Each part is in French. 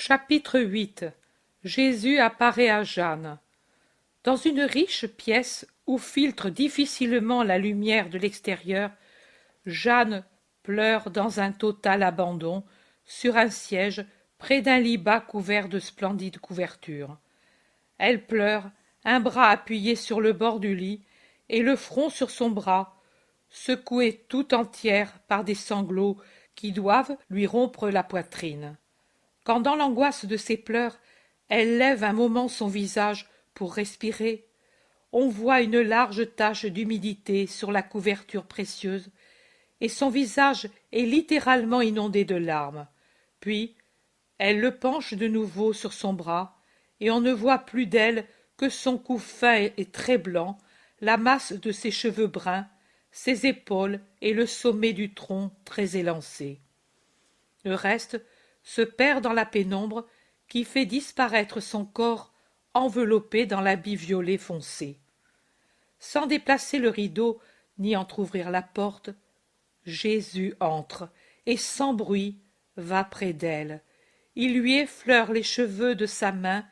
Chapitre 8. Jésus apparaît à Jeanne. Dans une riche pièce où filtre difficilement la lumière de l'extérieur, Jeanne pleure dans un total abandon, sur un siège, près d'un lit bas couvert de splendides couvertures. Elle pleure, un bras appuyé sur le bord du lit, et le front sur son bras, secouée tout entière par des sanglots qui doivent lui rompre la poitrine. Quand dans l'angoisse de ses pleurs, elle lève un moment son visage pour respirer, on voit une large tache d'humidité sur la couverture précieuse, et son visage est littéralement inondé de larmes. Puis, elle le penche de nouveau sur son bras, et on ne voit plus d'elle que son cou fin et très blanc, la masse de ses cheveux bruns, ses épaules et le sommet du tronc très élancé. Le reste se perd dans la pénombre qui fait disparaître son corps enveloppé dans l'habit violet foncé. Sans déplacer le rideau ni entr'ouvrir la porte, Jésus entre et sans bruit va près d'elle. Il lui effleure les cheveux de sa main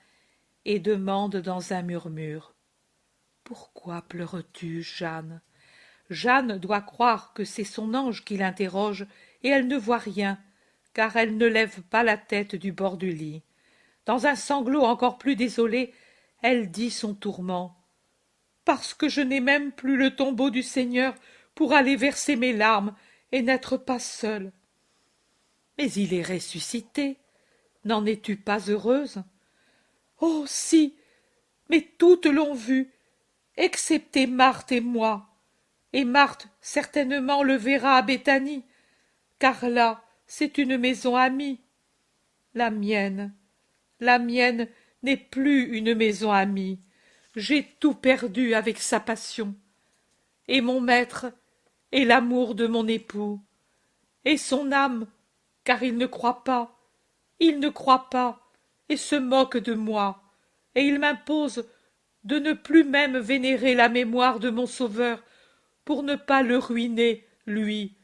et demande dans un murmure: « Pourquoi pleures-tu, Jeanne ?» Jeanne doit croire que c'est son ange qui l'interroge, et elle ne voit rien, car elle ne lève pas la tête du bord du lit. Dans un sanglot encore plus désolé, elle dit son tourment: « Parce que je n'ai même plus le tombeau du Seigneur pour aller verser mes larmes et n'être pas seule. » « Mais il est ressuscité. N'en es-tu pas heureuse ?»« Oh, si, mais toutes l'ont vu, excepté Marthe et moi. Et Marthe certainement le verra à Béthanie, car là, c'est une maison amie. La mienne n'est plus une maison amie. J'ai tout perdu avec sa passion. Et mon maître, et l'amour de mon époux, et son âme, car il ne croit pas, et se moque de moi, et il m'impose de ne plus même vénérer la mémoire de mon Sauveur, pour ne pas le ruiner, lui.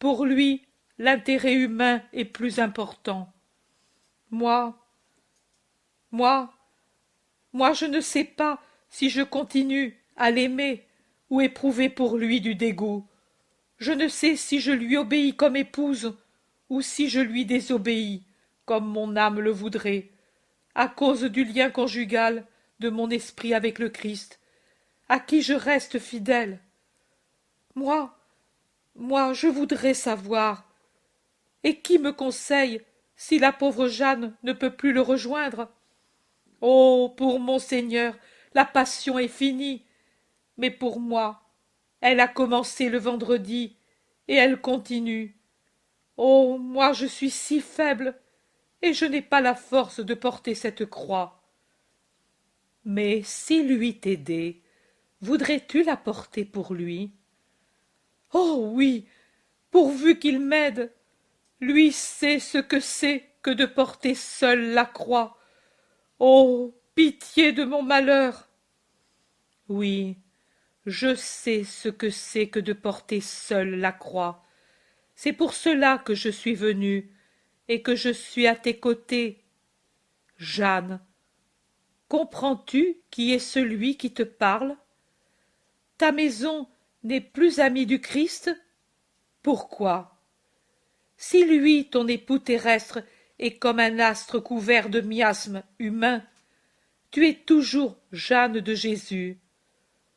Pour lui, l'intérêt humain est plus important. Moi, je ne sais pas si je continue à l'aimer ou éprouver pour lui du dégoût. Je ne sais si je lui obéis comme épouse ou si je lui désobéis, comme mon âme le voudrait, à cause du lien conjugal de mon esprit avec le Christ, à qui je reste fidèle. Moi, je voudrais savoir. Et qui me conseille si la pauvre Jeanne ne peut plus le rejoindre? Oh, pour mon Seigneur, la passion est finie, mais pour moi, elle a commencé le vendredi, et elle continue. Oh, moi je suis si faible, et je n'ai pas la force de porter cette croix. Mais s'il lui t'aidait, voudrais-tu la porter pour lui? Oh oui, pourvu qu'il m'aide. Lui sait ce que c'est que de porter seul la croix. Oh, pitié de mon malheur! Oui, je sais ce que c'est que de porter seul la croix. C'est pour cela que je suis venue et que je suis à tes côtés. Jeanne, comprends-tu qui est celui qui te parle? Ta maison n'est plus amie du Christ? Pourquoi? Si lui, ton époux terrestre, est comme un astre couvert de miasmes humains, tu es toujours Jeanne de Jésus.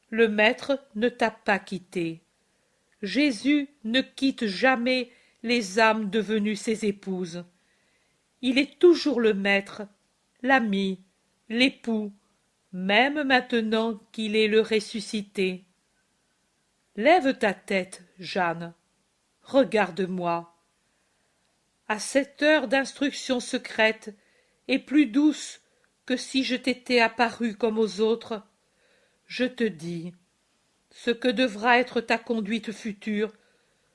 Le Maître ne t'a pas quitté. Jésus ne quitte jamais les âmes devenues ses épouses. Il est toujours le Maître, l'ami, l'époux, même maintenant qu'il est le ressuscité. Lève ta tête, Jeanne. Regarde-moi. À cette heure d'instruction secrète, et plus douce que si je t'étais apparu comme aux autres, je te dis ce que devra être ta conduite future,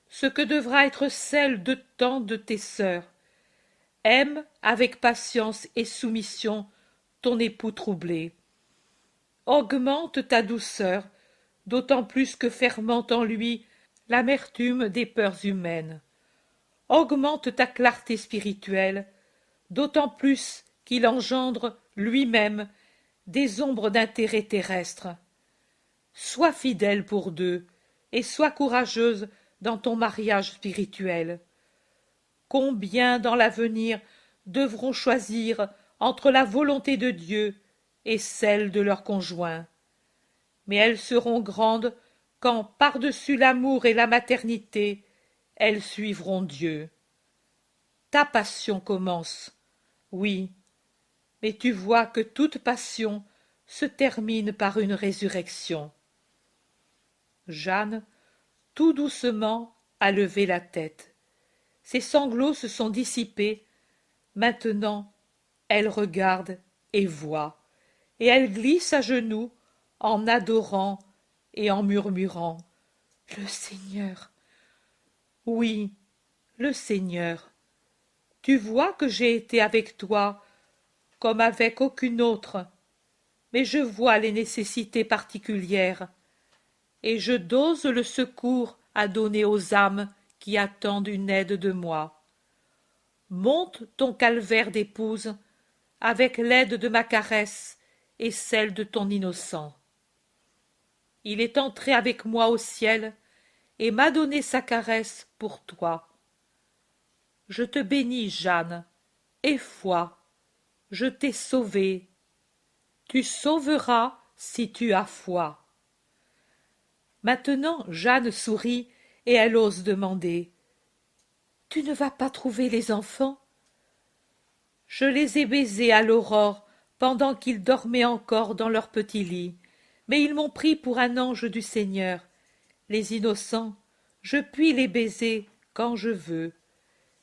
ce que devra être celle de tant de tes sœurs. Aime avec patience et soumission ton époux troublé. Augmente ta douceur, d'autant plus que fermente en lui l'amertume des peurs humaines. Augmente ta clarté spirituelle, d'autant plus qu'il engendre lui-même des ombres d'intérêt terrestre. Sois fidèle pour deux, et sois courageuse dans ton mariage spirituel. Combien dans l'avenir devront choisir entre la volonté de Dieu et celle de leur conjoint. Mais elles seront grandes quand, par-dessus l'amour et la maternité, elles suivront Dieu. Ta passion commence, oui, mais tu vois que toute passion se termine par une résurrection. Jeanne, tout doucement, a levé la tête. Ses sanglots se sont dissipés. Maintenant, elle regarde et voit, et elle glisse à genoux en adorant et en murmurant « Le Seigneur !» Oui, le Seigneur. Tu vois que j'ai été avec toi comme avec aucune autre, mais je vois les nécessités particulières, et je dose le secours à donner aux âmes qui attendent une aide de moi. Monte ton calvaire d'épouse avec l'aide de ma caresse et celle de ton innocent. Il est entré avec moi au ciel et m'a donné sa caresse pour toi. Je te bénis, Jeanne, et foi, je t'ai sauvée. Tu sauveras si tu as foi. Maintenant Jeanne sourit et elle ose demander « Tu ne vas pas trouver les enfants ?» Je les ai baisés à l'aurore pendant qu'ils dormaient encore dans leur petit lit, mais ils m'ont pris pour un ange du Seigneur. Les innocents, je puis les baiser quand je veux,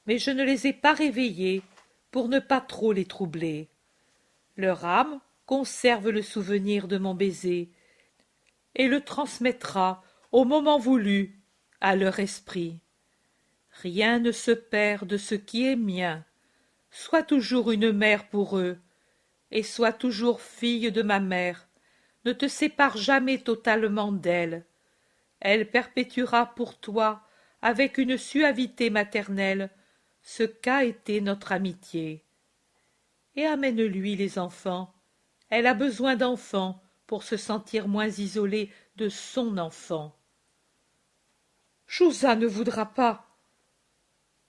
mais je ne les ai pas réveillés pour ne pas trop les troubler. Leur âme conserve le souvenir de mon baiser et le transmettra au moment voulu à leur esprit. Rien ne se perd de ce qui est mien. Sois toujours une mère pour eux, et sois toujours fille de ma mère. Ne te sépare jamais totalement d'elle. Elle perpétuera pour toi, avec une suavité maternelle, ce qu'a été notre amitié. Et amène-lui les enfants. Elle a besoin d'enfants pour se sentir moins isolée de son enfant. Chouza ne voudra pas.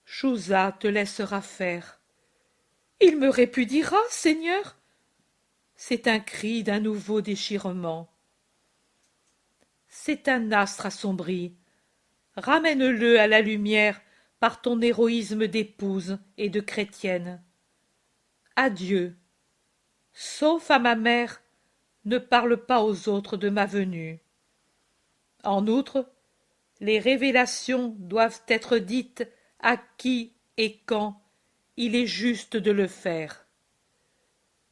Chouza te laissera faire. Il me répudiera, Seigneur. C'est un cri d'un nouveau déchirement. C'est un astre assombri. Ramène-le à la lumière par ton héroïsme d'épouse et de chrétienne. Adieu. Sauf à ma mère, ne parle pas aux autres de ma venue. En outre, les révélations doivent être dites à qui et quand il est juste de le faire.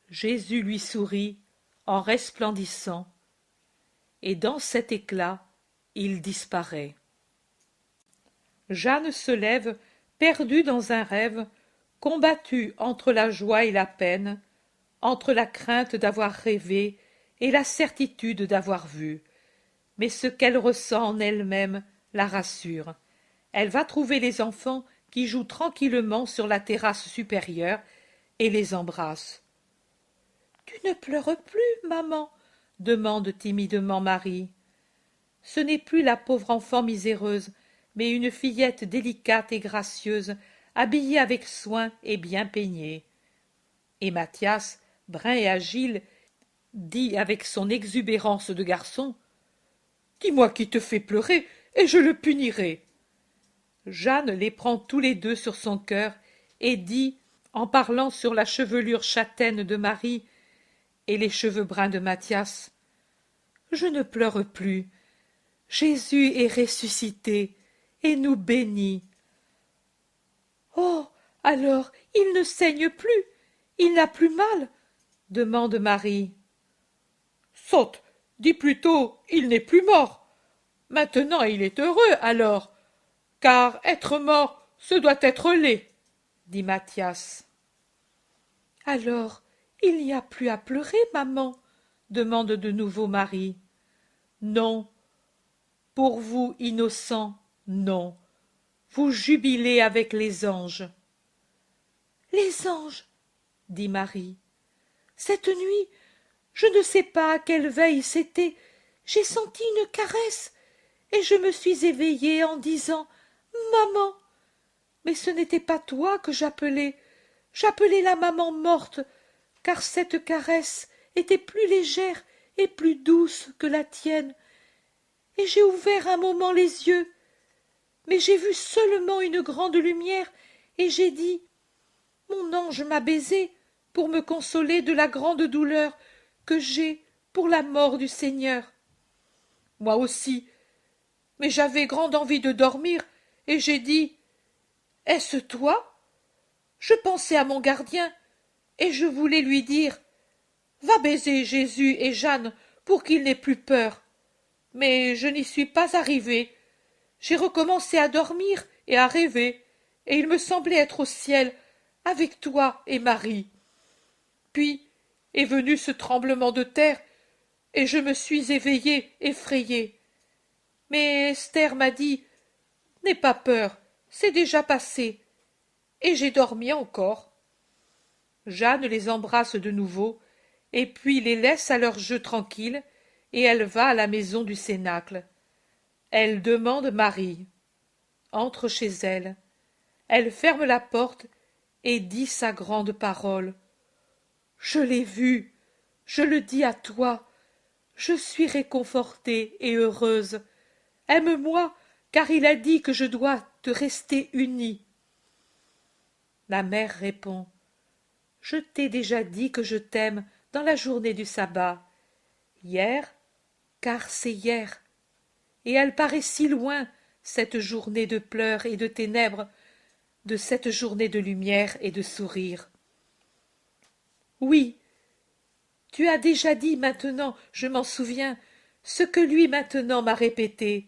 Jésus lui sourit en resplendissant, et dans cet éclat, il disparaît. Jeanne se lève, perdue dans un rêve, combattue entre la joie et la peine, entre la crainte d'avoir rêvé et la certitude d'avoir vu. Mais ce qu'elle ressent en elle-même la rassure. Elle va trouver les enfants qui jouent tranquillement sur la terrasse supérieure et les embrasse. « Tu ne pleures plus, maman ?» demande timidement Marie. Ce n'est plus la pauvre enfant miséreuse, mais une fillette délicate et gracieuse, habillée avec soin et bien peignée. Et Mathias, brun et agile, dit avec son exubérance de garçon « Dis-moi qui te fait pleurer, et je le punirai. » Jeanne les prend tous les deux sur son cœur et dit, en parlant sur la chevelure châtaine de Marie et les cheveux bruns de Mathias, « Je ne pleure plus. Jésus est ressuscité et nous bénit. »« Oh, alors il ne saigne plus, il n'a plus mal ?» demande Marie. « Sotte, dis plutôt, il n'est plus mort. Maintenant il est heureux, alors, car être mort, ce doit être laid, » dit Mathias. « Alors, il n'y a plus à pleurer, maman ?» demande de nouveau Marie. « Non, pour vous, innocents, non. Vous jubilez avec les anges. »« Les anges, dit Marie. Cette nuit, je ne sais pas à quelle veille c'était, j'ai senti une caresse, et je me suis éveillée en disant « Maman !» Mais ce n'était pas toi que j'appelais la maman morte, car cette caresse était plus légère et plus douce que la tienne. Et j'ai ouvert un moment les yeux, mais j'ai vu seulement une grande lumière, et j'ai dit « Mon ange m'a baisé pour me consoler de la grande douleur que j'ai pour la mort du Seigneur. » Moi aussi, mais j'avais grande envie de dormir, et j'ai dit « Est-ce toi ?» Je pensais à mon gardien, et je voulais lui dire « Va baiser Jésus et Jeanne pour qu'il n'ait plus peur. » Mais je n'y suis pas arrivée. J'ai recommencé à dormir et à rêver, et il me semblait être au ciel, avec toi et Marie. Puis est venu ce tremblement de terre, et je me suis éveillée, effrayée. Mais Esther m'a dit « N'aie pas peur, c'est déjà passé. » Et j'ai dormi encore. Jeanne les embrasse de nouveau, et puis les laisse à leur jeu tranquille, et elle va à la maison du Cénacle. Elle demande Marie. Entre chez elle. Elle ferme la porte et dit sa grande parole. Je l'ai vu, je le dis à toi. Je suis réconfortée et heureuse. Aime-moi, car il a dit que je dois te rester unie. La mère répond. Je t'ai déjà dit que je t'aime dans la journée du sabbat. Hier, car c'est hier. Et elle paraît si loin, cette journée de pleurs et de ténèbres, de cette journée de lumière et de sourires. Oui, tu as déjà dit maintenant, je m'en souviens, ce que lui maintenant m'a répété.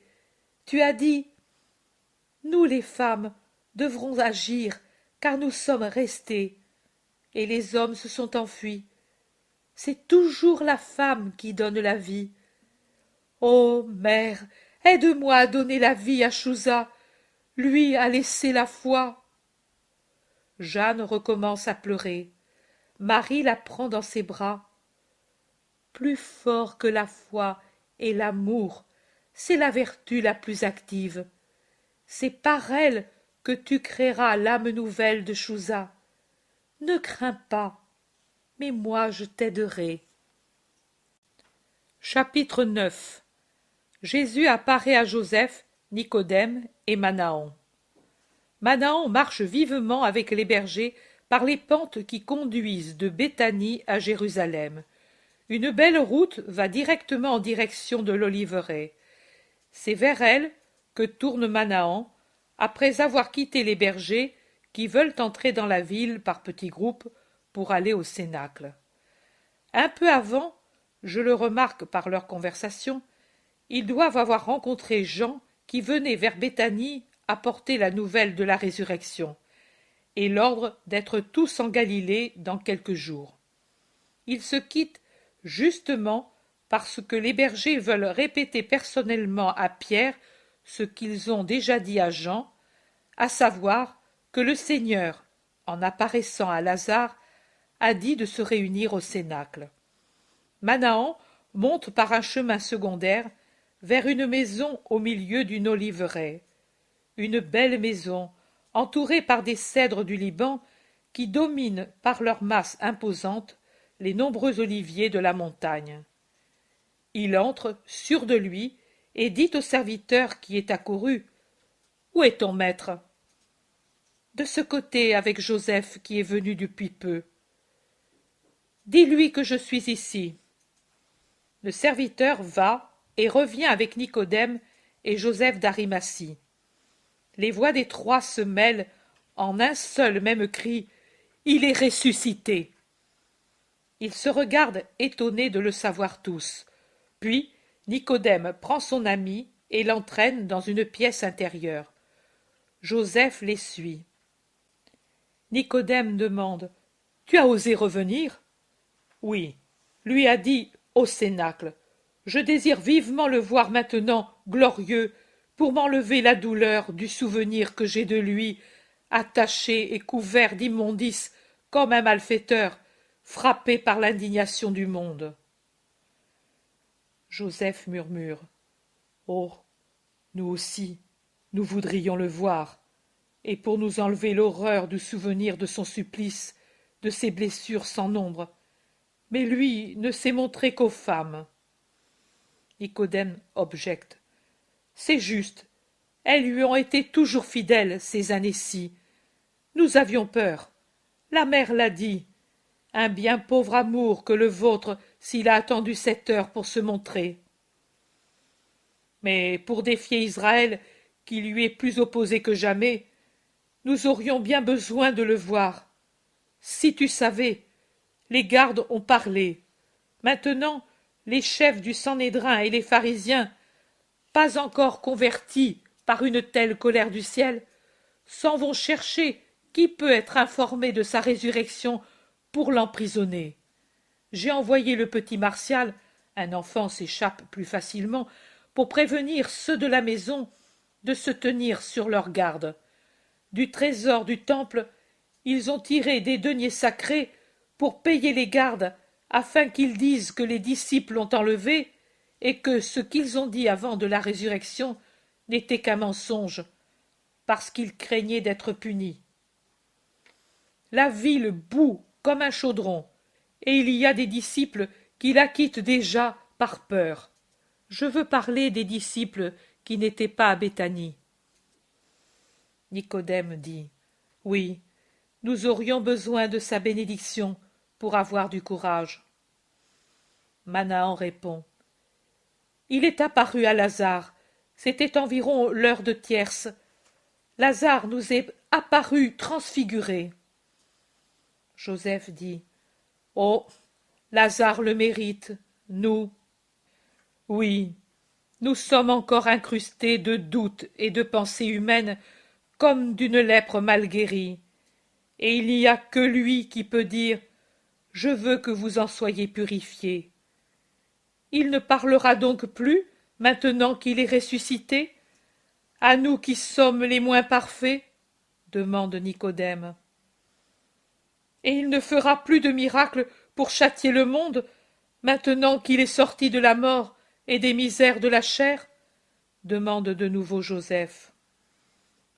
Tu as dit « Nous les femmes devrons agir, car nous sommes restées. » Et les hommes se sont enfuis. C'est toujours la femme qui donne la vie. Ô mère, aide-moi à donner la vie à Chouza. Lui a laissé la foi. Jeanne recommence à pleurer. Marie la prend dans ses bras. Plus fort que la foi et l'amour, c'est la vertu la plus active. C'est par elle que tu créeras l'âme nouvelle de Chouza. Ne crains pas, mais moi je t'aiderai. Chapitre 9. Jésus apparaît à Joseph, Nicodème et Manahan. Manahan marche vivement avec les bergers par les pentes qui conduisent de Béthanie à Jérusalem. Une belle route va directement en direction de l'Oliveraie. C'est vers elle que tourne Manahan, après avoir quitté les bergers qui veulent entrer dans la ville par petits groupes pour aller au Cénacle. Un peu avant, je le remarque par leur conversation, ils doivent avoir rencontré Jean qui venait vers Béthanie apporter la nouvelle de la résurrection, et l'ordre d'être tous en Galilée dans quelques jours. Ils se quittent justement parce que les bergers veulent répéter personnellement à Pierre ce qu'ils ont déjà dit à Jean, à savoir que le Seigneur, en apparaissant à Lazare, a dit de se réunir au Cénacle. Manahan monte par un chemin secondaire vers une maison au milieu d'une oliveraie. Une belle maison, entourée par des cèdres du Liban qui dominent par leur masse imposante les nombreux oliviers de la montagne. Il entre, sûr de lui, et dit au serviteur qui est accouru « Où est ton maître ?» « De ce côté avec Joseph qui est venu depuis peu. »« Dis-lui que je suis ici. » Le serviteur va et revient avec Nicodème et Joseph d'Arimathie. Les voix des trois se mêlent en un seul même cri « Il est ressuscité !» Ils se regardent étonnés de le savoir tous. Puis Nicodème prend son ami et l'entraîne dans une pièce intérieure. Joseph les suit. Nicodème demande « Tu as osé revenir ?» Oui, lui a dit au Cénacle « Je désire vivement le voir maintenant, glorieux, pour m'enlever la douleur du souvenir que j'ai de lui, attaché et couvert d'immondices comme un malfaiteur frappé par l'indignation du monde. Joseph murmure. Oh, nous aussi, nous voudrions le voir, et pour nous enlever l'horreur du souvenir de son supplice, de ses blessures sans nombre. Mais lui ne s'est montré qu'aux femmes. Nicodème objecte. C'est juste. Elles lui ont été toujours fidèles ces années-ci. Nous avions peur. La mère l'a dit. Un bien pauvre amour que le vôtre s'il a attendu 7 heures pour se montrer. Mais pour défier Israël, qui lui est plus opposé que jamais, nous aurions bien besoin de le voir. Si tu savais, les gardes ont parlé. Maintenant, les chefs du Sanhédrin et les pharisiens, pas encore convertis par une telle colère du ciel, s'en vont chercher qui peut être informé de sa résurrection pour l'emprisonner. J'ai envoyé le petit Martial, un enfant s'échappe plus facilement, pour prévenir ceux de la maison de se tenir sur leurs gardes. Du trésor du temple, ils ont tiré des deniers sacrés pour payer les gardes, afin qu'ils disent que les disciples l'ont enlevé et que ce qu'ils ont dit avant de la résurrection n'était qu'un mensonge, parce qu'ils craignaient d'être punis. La ville bout comme un chaudron, et il y a des disciples qui la quittent déjà par peur. Je veux parler des disciples qui n'étaient pas à Béthanie. Nicodème dit. Oui, nous aurions besoin de sa bénédiction pour avoir du courage. Manahan répond. Il est apparu à Lazare. C'était environ l'heure de tierce. Lazare nous est apparu transfiguré. Joseph dit. Oh, Lazare le mérite, nous. Oui, nous sommes encore incrustés de doutes et de pensées humaines comme d'une lèpre mal guérie, et il n'y a que lui qui peut dire « Je veux que vous en soyez purifiés ». Il ne parlera donc plus, maintenant qu'il est ressuscité, à nous qui sommes les moins parfaits, demande Nicodème. Et il ne fera plus de miracles pour châtier le monde, maintenant qu'il est sorti de la mort et des misères de la chair, demande de nouveau Joseph.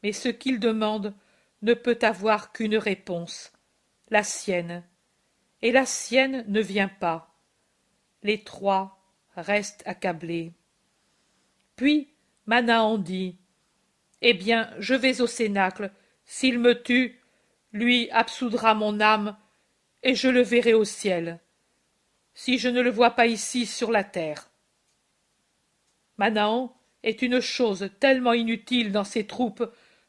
Mais ce qu'il demande ne peut avoir qu'une réponse, la sienne, et la sienne ne vient pas. Les trois restent accablés. Puis Manahan dit « Eh bien, je vais au cénacle. S'il me tue, lui absoudra mon âme, et je le verrai au ciel, si je ne le vois pas ici sur la terre. » Manahan est une chose tellement inutile dans ses troupes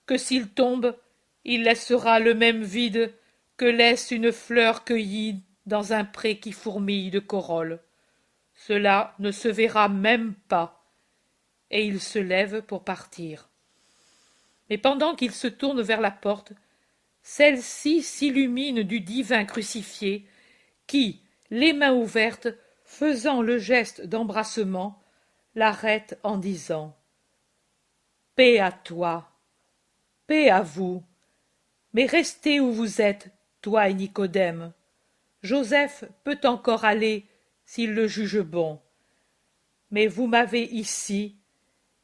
que s'il tombe, il laissera le même vide que laisse une fleur cueillie dans un pré qui fourmille de corolles. Cela ne se verra même pas, et il se lève pour partir. Mais pendant qu'il se tourne vers la porte, celle-ci s'illumine du divin crucifié qui, les mains ouvertes, faisant le geste d'embrassement, l'arrête en disant « Paix à toi, paix à vous, mais restez où vous êtes, toi et Nicodème. Joseph peut encore aller s'il le juge bon. Mais vous m'avez ici,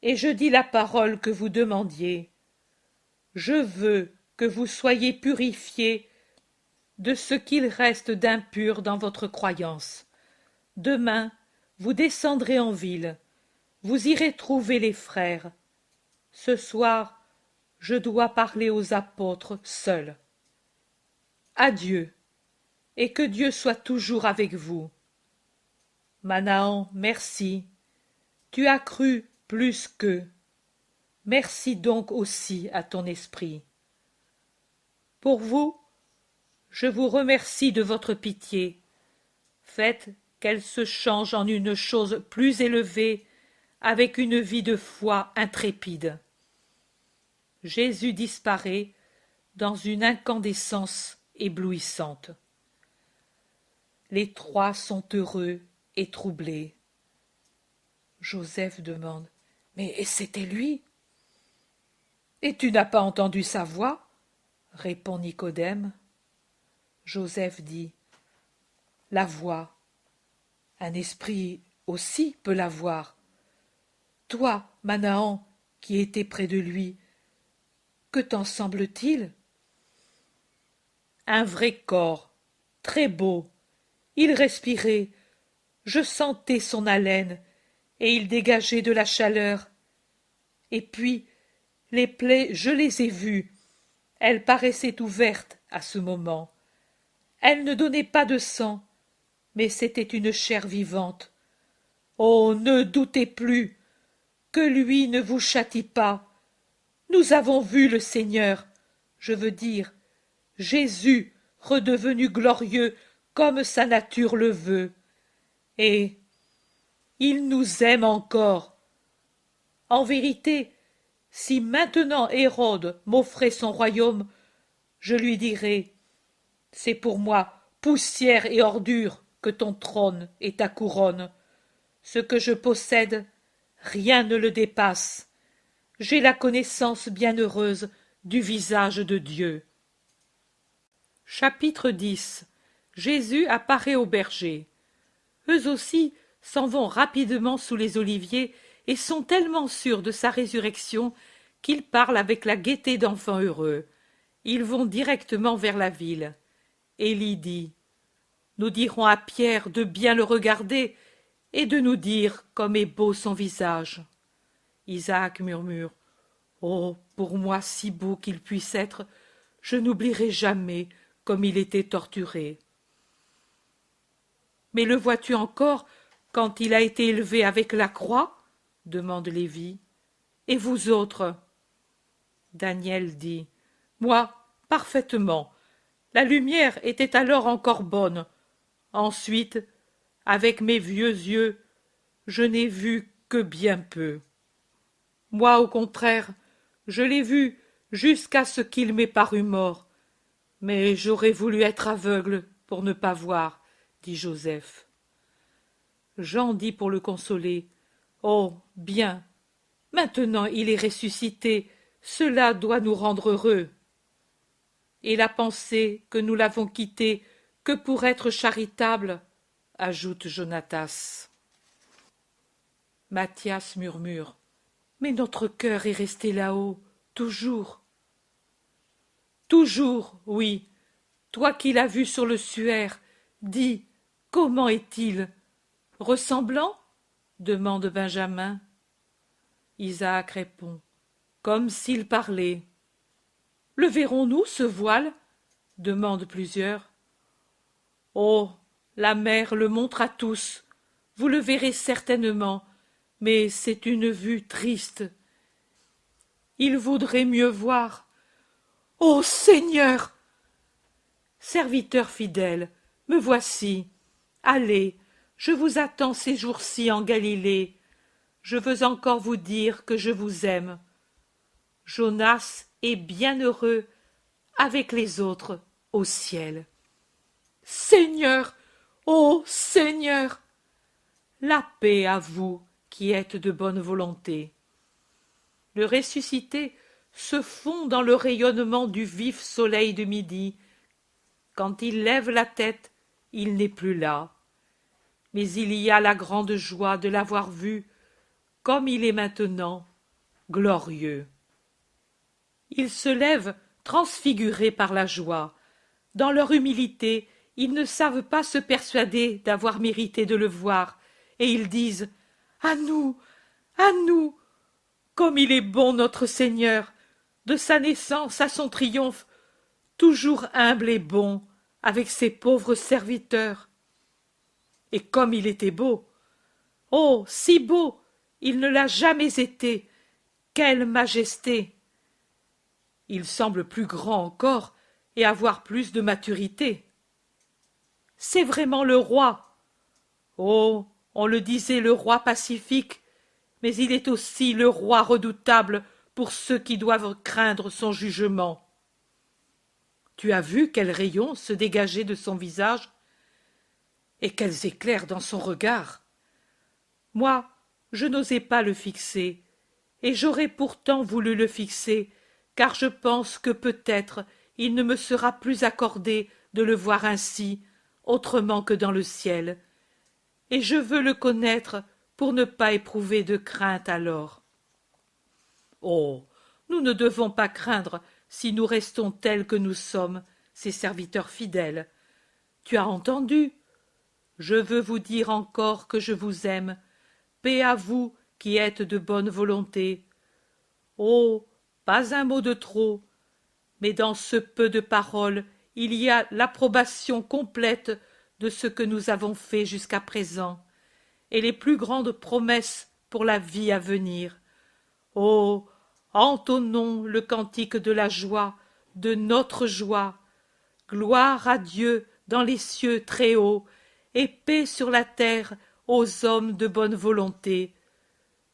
et je dis la parole que vous demandiez. Je veux que vous soyez purifiés de ce qu'il reste d'impur dans votre croyance. Demain, vous descendrez en ville, vous irez trouver les frères. Ce soir, je dois parler aux apôtres seuls. Adieu, et que Dieu soit toujours avec vous. Manahan, merci. Tu as cru plus qu'eux. Merci donc aussi à ton esprit. Pour vous, je vous remercie de votre pitié. Faites qu'elle se change en une chose plus élevée, avec une vie de foi intrépide. Jésus disparaît dans une incandescence éblouissante. Les trois sont heureux et troublés. Joseph demande « Mais c'était lui ?» « Et tu n'as pas entendu sa voix ?» répond Nicodème. Joseph dit. La voix. Un esprit aussi peut la voir. Toi, Manahan, qui étais près de lui, que t'en semble-t-il? Un vrai corps, très beau. Il respirait, je sentais son haleine, et il dégageait de la chaleur. Et puis, les plaies, je les ai vues. Elles paraissaient ouvertes à ce moment. Elles ne donnaient pas de sang, mais c'était une chair vivante. Oh, ne doutez plus, que lui ne vous châtie pas. Nous avons vu le Seigneur, je veux dire, Jésus redevenu glorieux comme sa nature le veut. Et il nous aime encore. En vérité, si maintenant Hérode m'offrait son royaume, je lui dirais, c'est pour moi poussière et ordure que ton trône et ta couronne. Ce que je possède, rien ne le dépasse. J'ai la connaissance bienheureuse du visage de Dieu. Chapitre 10. Jésus apparaît aux bergers. Eux aussi s'en vont rapidement sous les oliviers et sont tellement sûrs de sa résurrection qu'ils parlent avec la gaieté d'enfants heureux. Ils vont directement vers la ville. Élie dit, « Nous dirons à Pierre de bien le regarder et de nous dire comme est beau son visage. » Isaac murmure, « Oh, pour moi si beau qu'il puisse être, je n'oublierai jamais comme il était torturé. » « Mais le vois-tu encore quand il a été élevé avec la croix ?» demande Lévi. « Et vous autres ?» Daniel dit, « Moi, parfaitement. La lumière était alors encore bonne. Ensuite, avec mes vieux yeux, je n'ai vu que bien peu. Moi, au contraire, je l'ai vu jusqu'à ce qu'il m'ait paru mort. Mais j'aurais voulu être aveugle pour ne pas voir, dit Joseph. Jean dit pour le consoler, « Oh, bien, maintenant il est ressuscité, cela doit nous rendre heureux. » Et la pensée que nous l'avons quitté que pour être charitable, ajoute Jonatas. Matthias murmure, « Mais notre cœur est resté là-haut, toujours. » Toujours, oui. Toi qui l'as vu sur le suaire, dis, comment est-il? Ressemblant? Demande Benjamin. Isaac répond, comme s'il parlait. Le verrons-nous, ce voile? Demandent plusieurs. Oh, la mer le montre à tous. Vous le verrez certainement, mais c'est une vue triste. Il vaudrait mieux voir. Ô Seigneur! Serviteur fidèle, me voici. Allez, je vous attends ces jours-ci en Galilée. Je veux encore vous dire que je vous aime. Jonas est bien heureux avec les autres au ciel. Seigneur, ô Seigneur! La paix à vous qui êtes de bonne volonté. Le ressuscité se fond dans le rayonnement du vif soleil de midi. Quand il lève la tête, il n'est plus là. Mais il y a la grande joie de l'avoir vu, comme il est maintenant, glorieux. Ils se lèvent transfigurés par la joie. Dans leur humilité, ils ne savent pas se persuader d'avoir mérité de le voir, et ils disent « À nous, comme il est bon notre Seigneur, de sa naissance à son triomphe, toujours humble et bon, avec ses pauvres serviteurs. » Et comme il était beau, oh, si beau, il ne l'a jamais été, quelle majesté! Il semble plus grand encore et avoir plus de maturité. C'est vraiment le roi. Oh, on le disait le roi pacifique, mais il est aussi le roi redoutable pour ceux qui doivent craindre son jugement. Tu as vu quels rayons se dégageaient de son visage et quels éclairs dans son regard. Moi, je n'osais pas le fixer, et j'aurais pourtant voulu le fixer, car je pense que peut-être il ne me sera plus accordé de le voir ainsi, autrement que dans le ciel, et je veux le connaître pour ne pas éprouver de crainte alors. Oh, nous ne devons pas craindre si nous restons tels que nous sommes, ses serviteurs fidèles. Tu as entendu? Je veux vous dire encore que je vous aime. Paix à vous qui êtes de bonne volonté. Oh, pas un mot de trop, mais dans ce peu de paroles, il y a l'approbation complète de ce que nous avons fait jusqu'à présent, et les plus grandes promesses pour la vie à venir. Oh, entonnons le cantique de la joie, de notre joie. Gloire à Dieu dans les cieux très hauts, et paix sur la terre aux hommes de bonne volonté.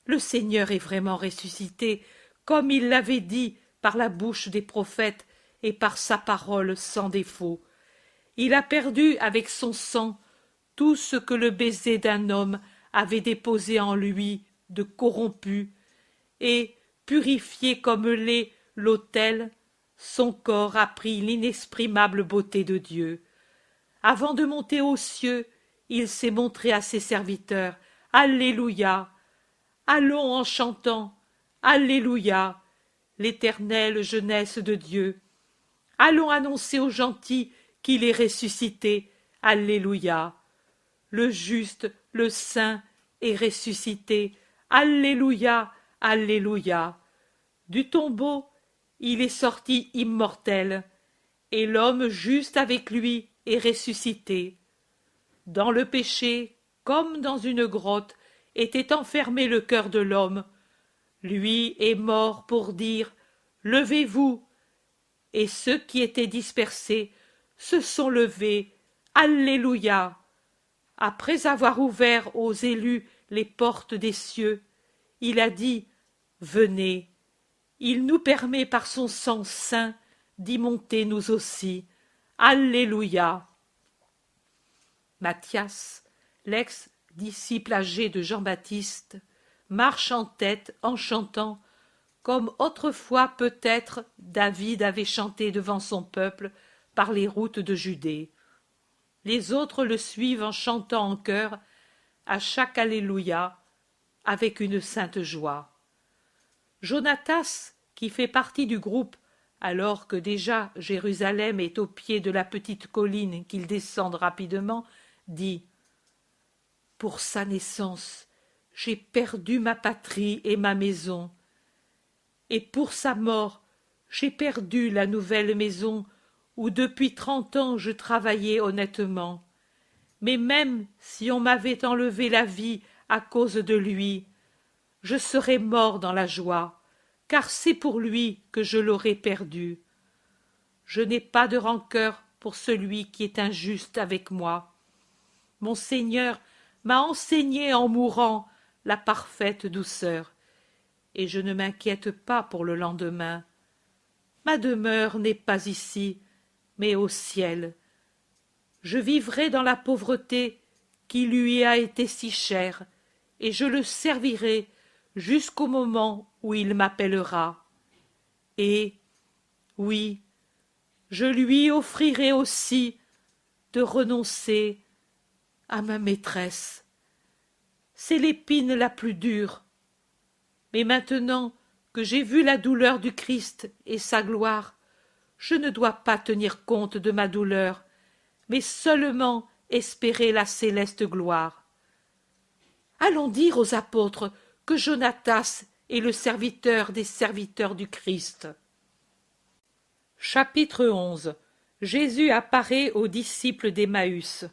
Le Seigneur est vraiment ressuscité, comme il l'avait dit par la bouche des prophètes et par sa parole sans défaut. Il a perdu avec son sang tout ce que le baiser d'un homme avait déposé en lui de corrompu, et, purifié comme l'est l'autel, son corps a pris l'inexprimable beauté de Dieu. Avant de monter aux cieux, il s'est montré à ses serviteurs. Alléluia! Allons en chantant. Alléluia! L'éternelle jeunesse de Dieu. Allons annoncer aux gentils qu'il est ressuscité. Alléluia! Le juste, le saint est ressuscité. Alléluia! Alléluia! Du tombeau, il est sorti immortel, et l'homme juste avec lui est ressuscité. Dans le péché, comme dans une grotte, était enfermé le cœur de l'homme. Lui est mort pour dire « Levez-vous !» Et ceux qui étaient dispersés se sont levés. Alléluia! Après avoir ouvert aux élus les portes des cieux, il a dit « Venez !» Il nous permet par son sang saint d'y monter nous aussi. Alléluia! Matthias, l'ex-disciple âgé de Jean-Baptiste, marche en tête en chantant, comme autrefois peut-être David avait chanté devant son peuple par les routes de Judée. Les autres le suivent en chantant en chœur, à chaque Alléluia, avec une sainte joie. Jonatas, qui fait partie du groupe, alors que déjà Jérusalem est au pied de la petite colline qu'ils descendent rapidement, dit « Pour sa naissance, j'ai perdu ma patrie et ma maison, et pour sa mort, j'ai perdu la nouvelle maison où depuis 30 ans je travaillais honnêtement. Mais même si on m'avait enlevé la vie à cause de lui, je serais mort dans la joie, car c'est pour lui que je l'aurais perdu. Je n'ai pas de rancœur pour celui qui est injuste avec moi. Mon Seigneur m'a enseigné en mourant la parfaite douceur, et je ne m'inquiète pas pour le lendemain. Ma demeure n'est pas ici, mais au ciel. Je vivrai dans la pauvreté qui lui a été si chère, et je le servirai jusqu'au moment où il m'appellera. Et, oui, je lui offrirai aussi de renoncer à ma maîtresse. C'est l'épine la plus dure. Mais maintenant que j'ai vu la douleur du Christ et sa gloire, je ne dois pas tenir compte de ma douleur, mais seulement espérer la céleste gloire. Allons dire aux apôtres que Jonatas est le serviteur des serviteurs du Christ. Chapitre 11. Jésus apparaît aux disciples d'Emmaüs.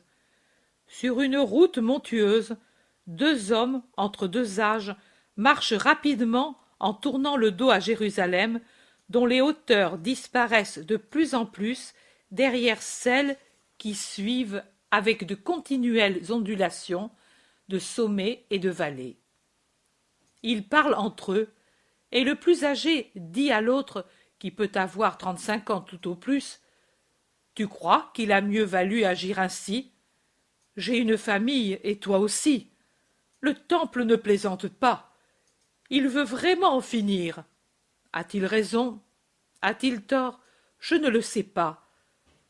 Sur une route montueuse, 2 hommes, entre 2 âges, marchent rapidement en tournant le dos à Jérusalem, dont les hauteurs disparaissent de plus en plus derrière celles qui suivent avec de continuelles ondulations de sommets et de vallées. Ils parlent entre eux, et le plus âgé dit à l'autre, qui peut avoir 35 ans tout au plus, « Tu crois qu'il a mieux valu agir ainsi? J'ai une famille, et toi aussi. Le temple ne plaisante pas. Il veut vraiment en finir. A-t-il raison? A-t-il tort? Je ne le sais pas.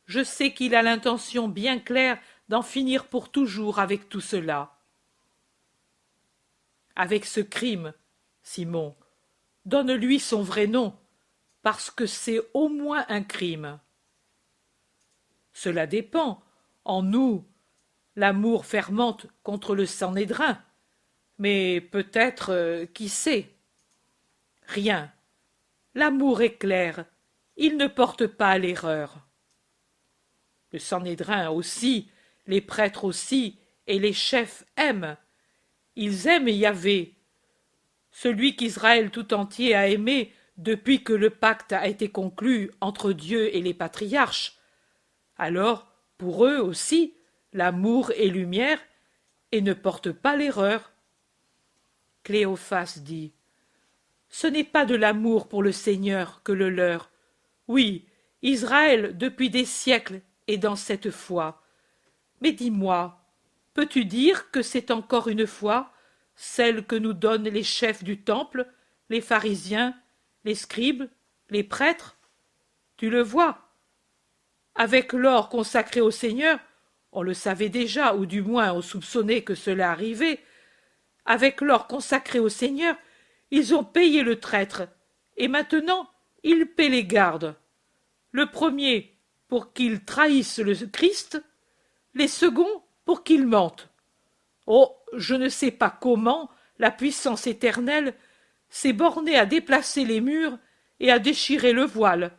Je sais qu'il a l'intention bien claire d'en finir pour toujours avec tout cela. Avec ce crime, Simon, donne-lui son vrai nom, parce que c'est au moins un crime. Cela dépend. En nous, l'amour fermente contre le Sanhédrin. Mais peut-être, qui sait? Rien. L'amour est clair. Il ne porte pas à l'erreur. Le Sanhédrin aussi, les prêtres aussi, et les chefs aiment. Ils aiment Yahvé, celui qu'Israël tout entier a aimé depuis que le pacte a été conclu entre Dieu et les patriarches. Alors, pour eux aussi, l'amour est lumière et ne porte pas l'erreur. Cléophas dit: ce n'est pas de l'amour pour le Seigneur que le leur. Oui, Israël, depuis des siècles, est dans cette foi. Mais dis-moi, peux-tu dire que c'est encore une foi, celle que nous donnent les chefs du temple, les pharisiens, les scribes, les prêtres? Tu le vois. Avec l'or consacré au Seigneur, on le savait déjà, ou du moins on soupçonnait que cela arrivait, avec l'or consacré au Seigneur, ils ont payé le traître, et maintenant ils paient les gardes. Le premier pour qu'ils trahissent le Christ, les seconds pour qu'ils mentent. Oh, je ne sais pas comment la puissance éternelle s'est bornée à déplacer les murs et à déchirer le voile.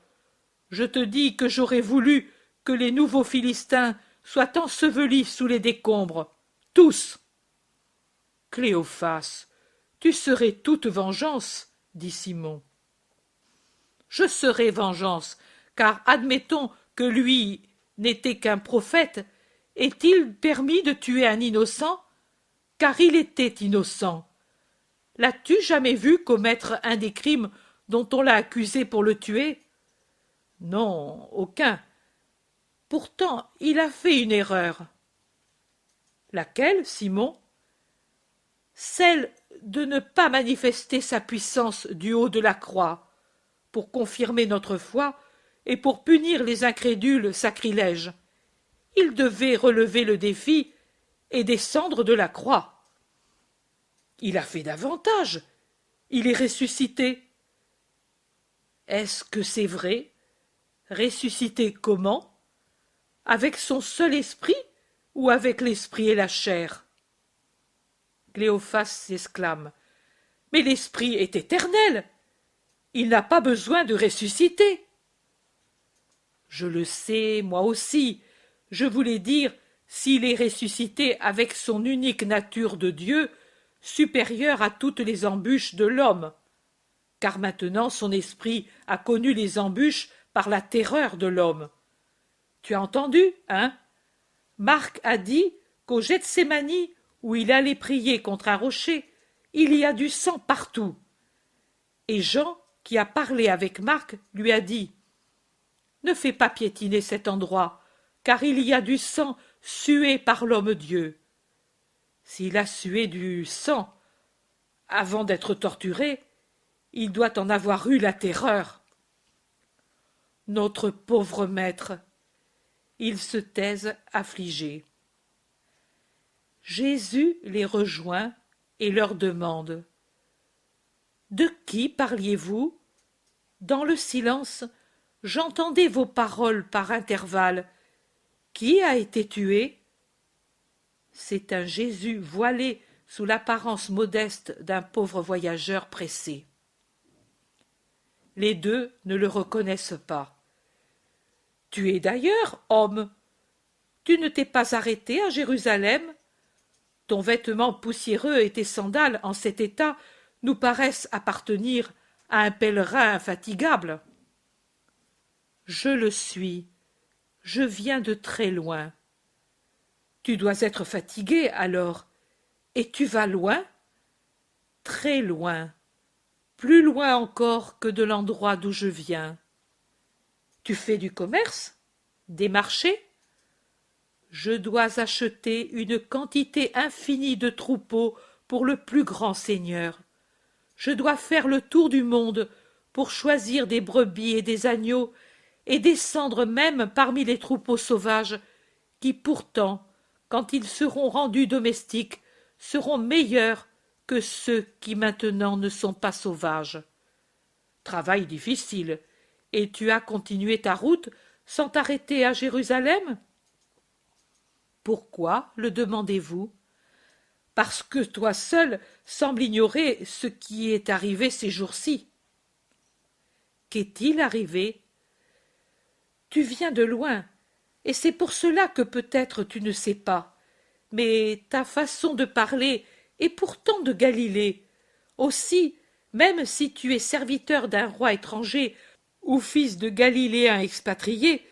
Je te dis que j'aurais voulu que les nouveaux Philistins soient ensevelis sous les décombres, tous. Cléophas, tu serais toute vengeance, dit Simon. Je serai vengeance, car admettons que lui n'était qu'un prophète, est-il permis de tuer un innocent? Car il était innocent. L'as-tu jamais vu commettre un des crimes dont on l'a accusé pour le tuer? Non, aucun. Pourtant, il a fait une erreur. Laquelle, Simon? Celle de ne pas manifester sa puissance du haut de la croix, pour confirmer notre foi et pour punir les incrédules sacrilèges. Il devait relever le défi et descendre de la croix. Il a fait davantage. Il est ressuscité. Est-ce que c'est vrai? Ressuscité comment? Avec son seul esprit ou avec l'esprit et la chair? Cléophas s'exclame. Mais l'esprit est éternel. Il n'a pas besoin de ressusciter. Je le sais, moi aussi. Je voulais dire, s'il est ressuscité avec son unique nature de Dieu, supérieure à toutes les embûches de l'homme, car maintenant son esprit a connu les embûches par la terreur de l'homme. Tu as entendu, hein? Marc a dit qu'au Gethsémani, où il allait prier contre un rocher, il y a du sang partout. Et Jean, qui a parlé avec Marc, lui a dit: ne fais pas piétiner cet endroit, car il y a du sang sué par l'homme-dieu. S'il a sué du sang avant d'être torturé, il doit en avoir eu la terreur. Notre pauvre maître. Ils se taisent affligés. Jésus les rejoint et leur demande: de qui parliez-vous? Dans le silence, j'entendais vos paroles par intervalles. Qui a été tué? C'est un Jésus voilé sous l'apparence modeste d'un pauvre voyageur pressé. Les deux ne le reconnaissent pas. Tu es d'ailleurs homme. Tu ne t'es pas arrêté à Jérusalem? Ton vêtement poussiéreux et tes sandales en cet état nous paraissent appartenir à un pèlerin infatigable. Je le suis. Je viens de très loin. Tu dois être fatigué alors. Et tu vas loin? Très loin. Plus loin encore que de l'endroit d'où je viens. Tu fais du commerce? Des marchés? Je dois acheter une quantité infinie de troupeaux pour le plus grand Seigneur. Je dois faire le tour du monde pour choisir des brebis et des agneaux et descendre même parmi les troupeaux sauvages, qui pourtant, quand ils seront rendus domestiques, seront meilleurs que ceux qui maintenant ne sont pas sauvages. Travail difficile, et tu as continué ta route sans t'arrêter à Jérusalem? Pourquoi le demandez-vous? Parce que toi seul sembles ignorer ce qui est arrivé ces jours-ci. Qu'est-il arrivé? Tu viens de loin, et c'est pour cela que peut-être tu ne sais pas. Mais ta façon de parler est pourtant de Galilée. Aussi, même si tu es serviteur d'un roi étranger ou fils de Galiléens expatriés,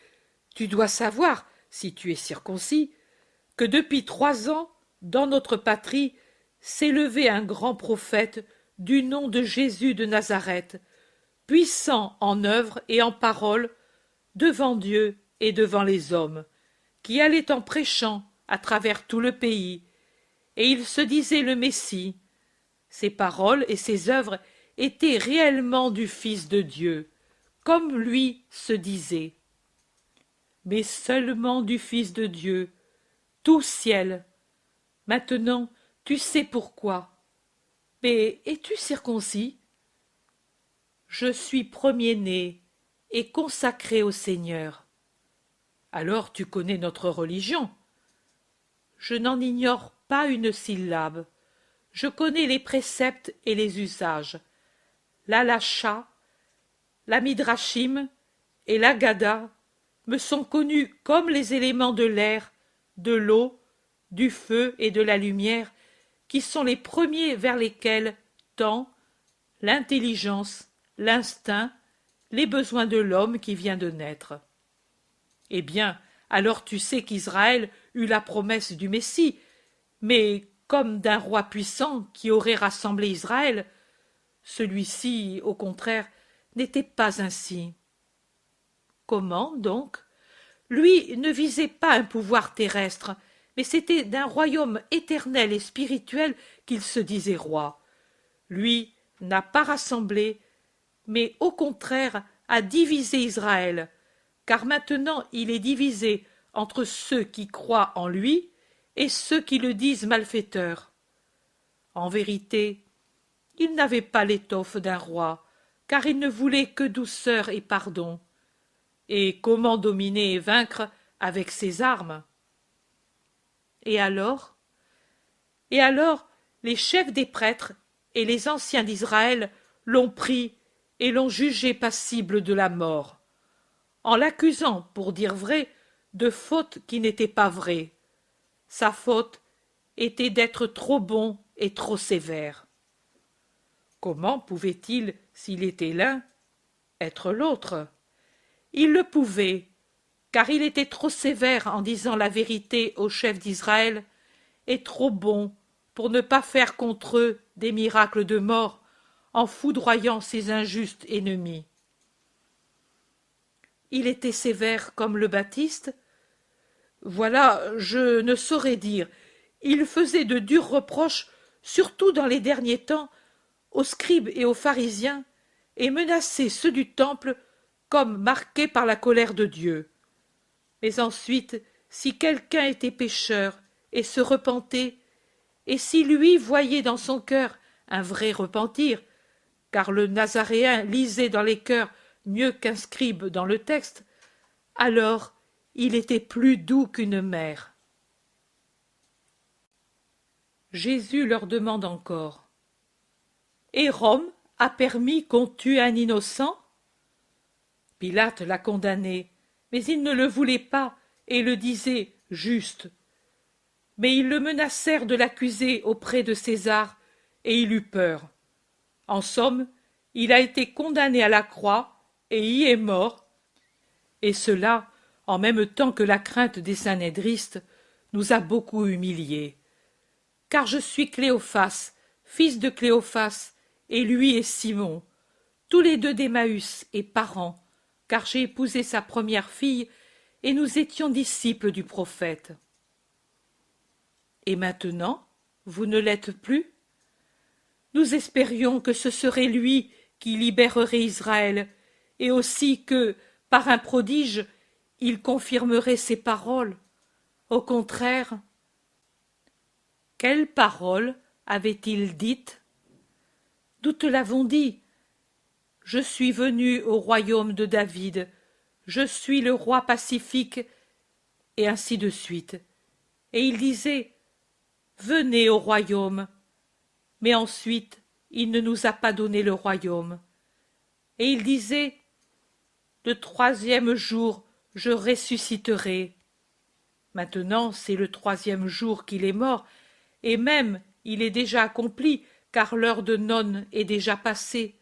tu dois savoir, si tu es circoncis, que depuis 3 ans, dans notre patrie, s'est levé un grand prophète du nom de Jésus de Nazareth, puissant en œuvre et en parole, devant Dieu et devant les hommes, qui allait en prêchant à travers tout le pays, et il se disait le Messie. Ses paroles et ses œuvres étaient réellement du Fils de Dieu, comme lui se disait. Mais seulement du Fils de Dieu, tout ciel. Maintenant, tu sais pourquoi. Mais es-tu circoncis? Je suis premier-né et consacré au Seigneur. Alors tu connais notre religion. Je n'en ignore pas une syllabe. Je connais les préceptes et les usages. L'Halacha, la Midrashim et l'Agada me sont connus comme les éléments de l'air, de l'eau, du feu et de la lumière, qui sont les premiers vers lesquels tend l'intelligence, l'instinct, les besoins de l'homme qui vient de naître. Eh bien, alors tu sais qu'Israël eut la promesse du Messie, mais comme d'un roi puissant qui aurait rassemblé Israël. Celui-ci, au contraire, n'était pas ainsi. Comment donc? Lui ne visait pas un pouvoir terrestre, mais c'était d'un royaume éternel et spirituel qu'il se disait roi. Lui n'a pas rassemblé, mais au contraire a divisé Israël, car maintenant il est divisé entre ceux qui croient en lui et ceux qui le disent malfaiteur. En vérité, il n'avait pas l'étoffe d'un roi, car il ne voulait que douceur et pardon. Et comment dominer et vaincre avec ses armes? Et alors? Et alors, les chefs des prêtres et les anciens d'Israël l'ont pris et l'ont jugé passible de la mort, en l'accusant, pour dire vrai, de fautes qui n'étaient pas vraies. Sa faute était d'être trop bon et trop sévère. Comment pouvait-il, s'il était l'un, être l'autre? Il le pouvait, car il était trop sévère en disant la vérité aux chefs d'Israël, et trop bon pour ne pas faire contre eux des miracles de mort en foudroyant ses injustes ennemis. Il était sévère comme le Baptiste? Voilà, je ne saurais dire. Il faisait de durs reproches, surtout dans les derniers temps, aux scribes et aux pharisiens, et menaçait ceux du temple comme marqués par la colère de Dieu. Mais ensuite, si quelqu'un était pécheur et se repentait, et si lui voyait dans son cœur un vrai repentir, car le Nazaréen lisait dans les cœurs mieux qu'un scribe dans le texte, alors il était plus doux qu'une mère. Jésus leur demande encore: Et Rome a permis qu'on tue un innocent? Pilate l'a condamné, mais il ne le voulait pas et le disait juste. Mais ils le menacèrent de l'accuser auprès de César, et il eut peur. En somme, il a été condamné à la croix et y est mort, et cela, en même temps que la crainte des Sanhédristes, nous a beaucoup humiliés. Car je suis Cléophas, fils de Cléophas, et lui est Simon, tous les deux d'Emmaüs et parents, car j'ai épousé sa première fille, et nous étions disciples du prophète. Et maintenant, vous ne l'êtes plus? Nous espérions que ce serait lui qui libérerait Israël, et aussi que, par un prodige, il confirmerait ses paroles. Au contraire, quelles paroles avait-il dites? Nous te l'avons dit. Je suis venu au royaume de David, je suis le roi pacifique, et ainsi de suite. Et il disait, venez au royaume. Mais ensuite, il ne nous a pas donné le royaume. Et il disait, le troisième jour, je ressusciterai. Maintenant, c'est le troisième jour qu'il est mort, et même il est déjà accompli, car l'heure de none est déjà passée.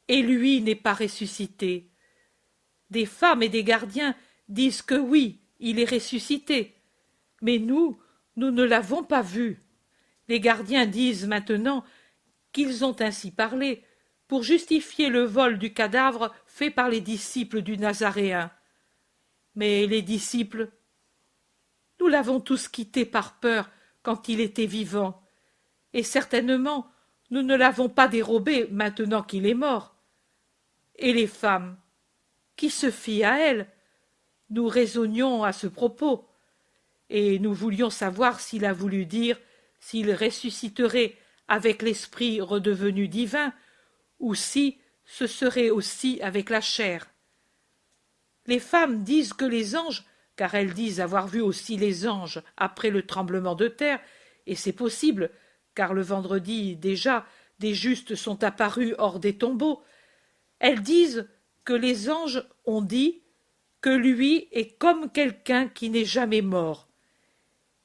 Et lui n'est pas ressuscité. Des femmes et des gardiens disent que oui, il est ressuscité. Mais nous ne l'avons pas vu. Les gardiens disent maintenant qu'ils ont ainsi parlé pour justifier le vol du cadavre fait par les disciples du Nazaréen. Mais les disciples, nous l'avons tous quitté par peur quand il était vivant, et certainement nous ne l'avons pas dérobé maintenant qu'il est mort. Et les femmes, qui se fient à elles? Nous raisonnions à ce propos, et nous voulions savoir s'il a voulu dire s'il ressusciterait avec l'esprit redevenu divin, ou si ce serait aussi avec la chair. Les femmes disent que les anges, car elles disent avoir vu aussi les anges après le tremblement de terre, et c'est possible, car le vendredi déjà des justes sont apparus hors des tombeaux, elles disent que les anges ont dit que lui est comme quelqu'un qui n'est jamais mort.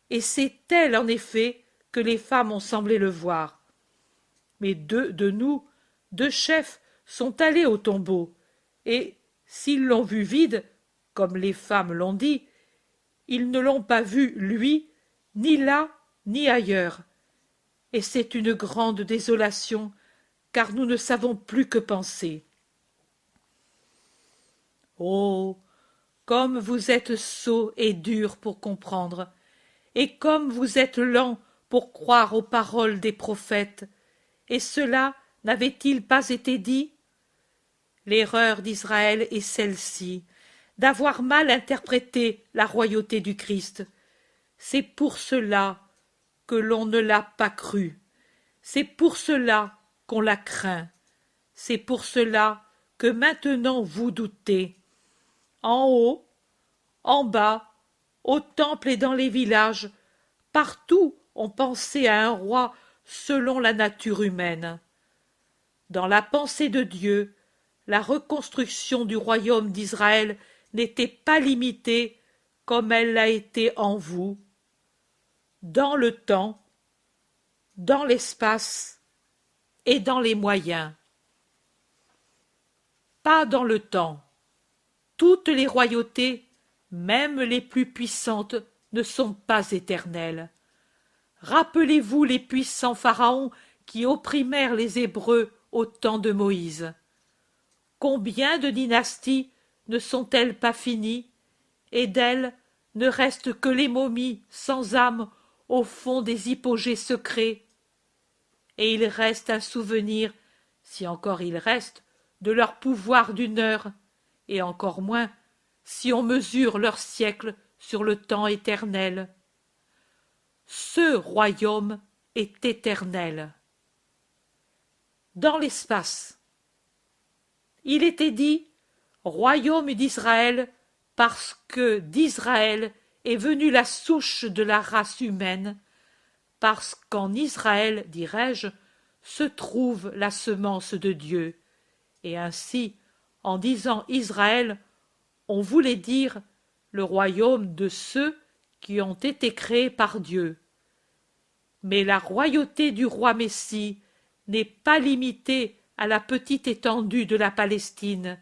Et c'est tel, en effet, que les femmes ont semblé le voir. Mais deux de nous, deux chefs, sont allés au tombeau, et s'ils l'ont vu vide, comme les femmes l'ont dit, ils ne l'ont pas vu, lui, ni là, ni ailleurs. Et c'est une grande désolation, car nous ne savons plus que penser. Oh, comme vous êtes sot et dur pour comprendre, et comme vous êtes lent pour croire aux paroles des prophètes, et cela n'avait-il pas été dit? L'erreur d'Israël est celle-ci, d'avoir mal interprété la royauté du Christ. C'est pour cela que l'on ne l'a pas cru. C'est pour cela qu'on la craint. C'est pour cela que maintenant vous doutez. En haut, en bas, au temple et dans les villages, partout on pensait à un roi selon la nature humaine. Dans la pensée de Dieu, la reconstruction du royaume d'Israël n'était pas limitée comme elle l'a été en vous, dans le temps, dans l'espace et dans les moyens. Pas dans le temps. Toutes les royautés, même les plus puissantes, ne sont pas éternelles. Rappelez-vous les puissants pharaons qui opprimèrent les Hébreux au temps de Moïse. Combien de dynasties ne sont-elles pas finies, et d'elles ne restent que les momies sans âme au fond des hypogées secrets? Et il reste un souvenir, si encore il reste, de leur pouvoir d'une heure, et encore moins si on mesure leurs siècles sur le temps éternel. Ce royaume est éternel. Dans l'espace, il était dit royaume d'Israël parce que d'Israël est venue la souche de la race humaine, parce qu'en Israël, dirais-je, se trouve la semence de Dieu, et ainsi, en disant Israël, on voulait dire le royaume de ceux qui ont été créés par Dieu. Mais la royauté du roi Messie n'est pas limitée à la petite étendue de la Palestine,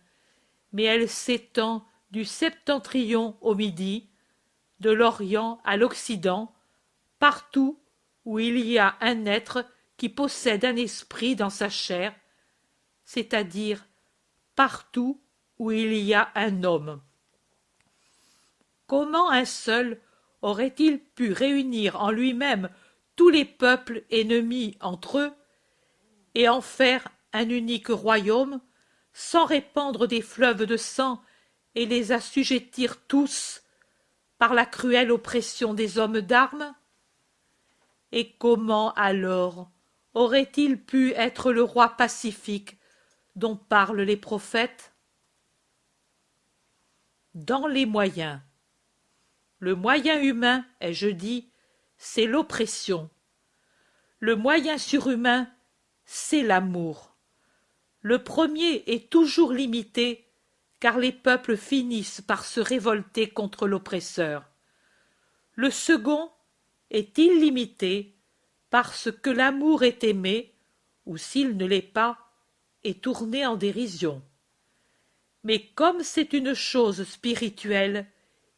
mais elle s'étend du septentrion au midi, de l'Orient à l'Occident, partout où il y a un être qui possède un esprit dans sa chair, c'est-à-dire partout où il y a un homme. Comment un seul aurait-il pu réunir en lui-même tous les peuples ennemis entre eux et en faire un unique royaume, sans répandre des fleuves de sang et les assujettir tous par la cruelle oppression des hommes d'armes? Et comment alors aurait-il pu être le roi pacifique dont parlent les prophètes? Dans les moyens. Le moyen humain, ai-je dit, c'est l'oppression. Le moyen surhumain, c'est l'amour. Le premier est toujours limité, car les peuples finissent par se révolter contre l'oppresseur. Le second est illimité, parce que l'amour est aimé, ou s'il ne l'est pas, est tourné en dérision. Mais comme c'est une chose spirituelle,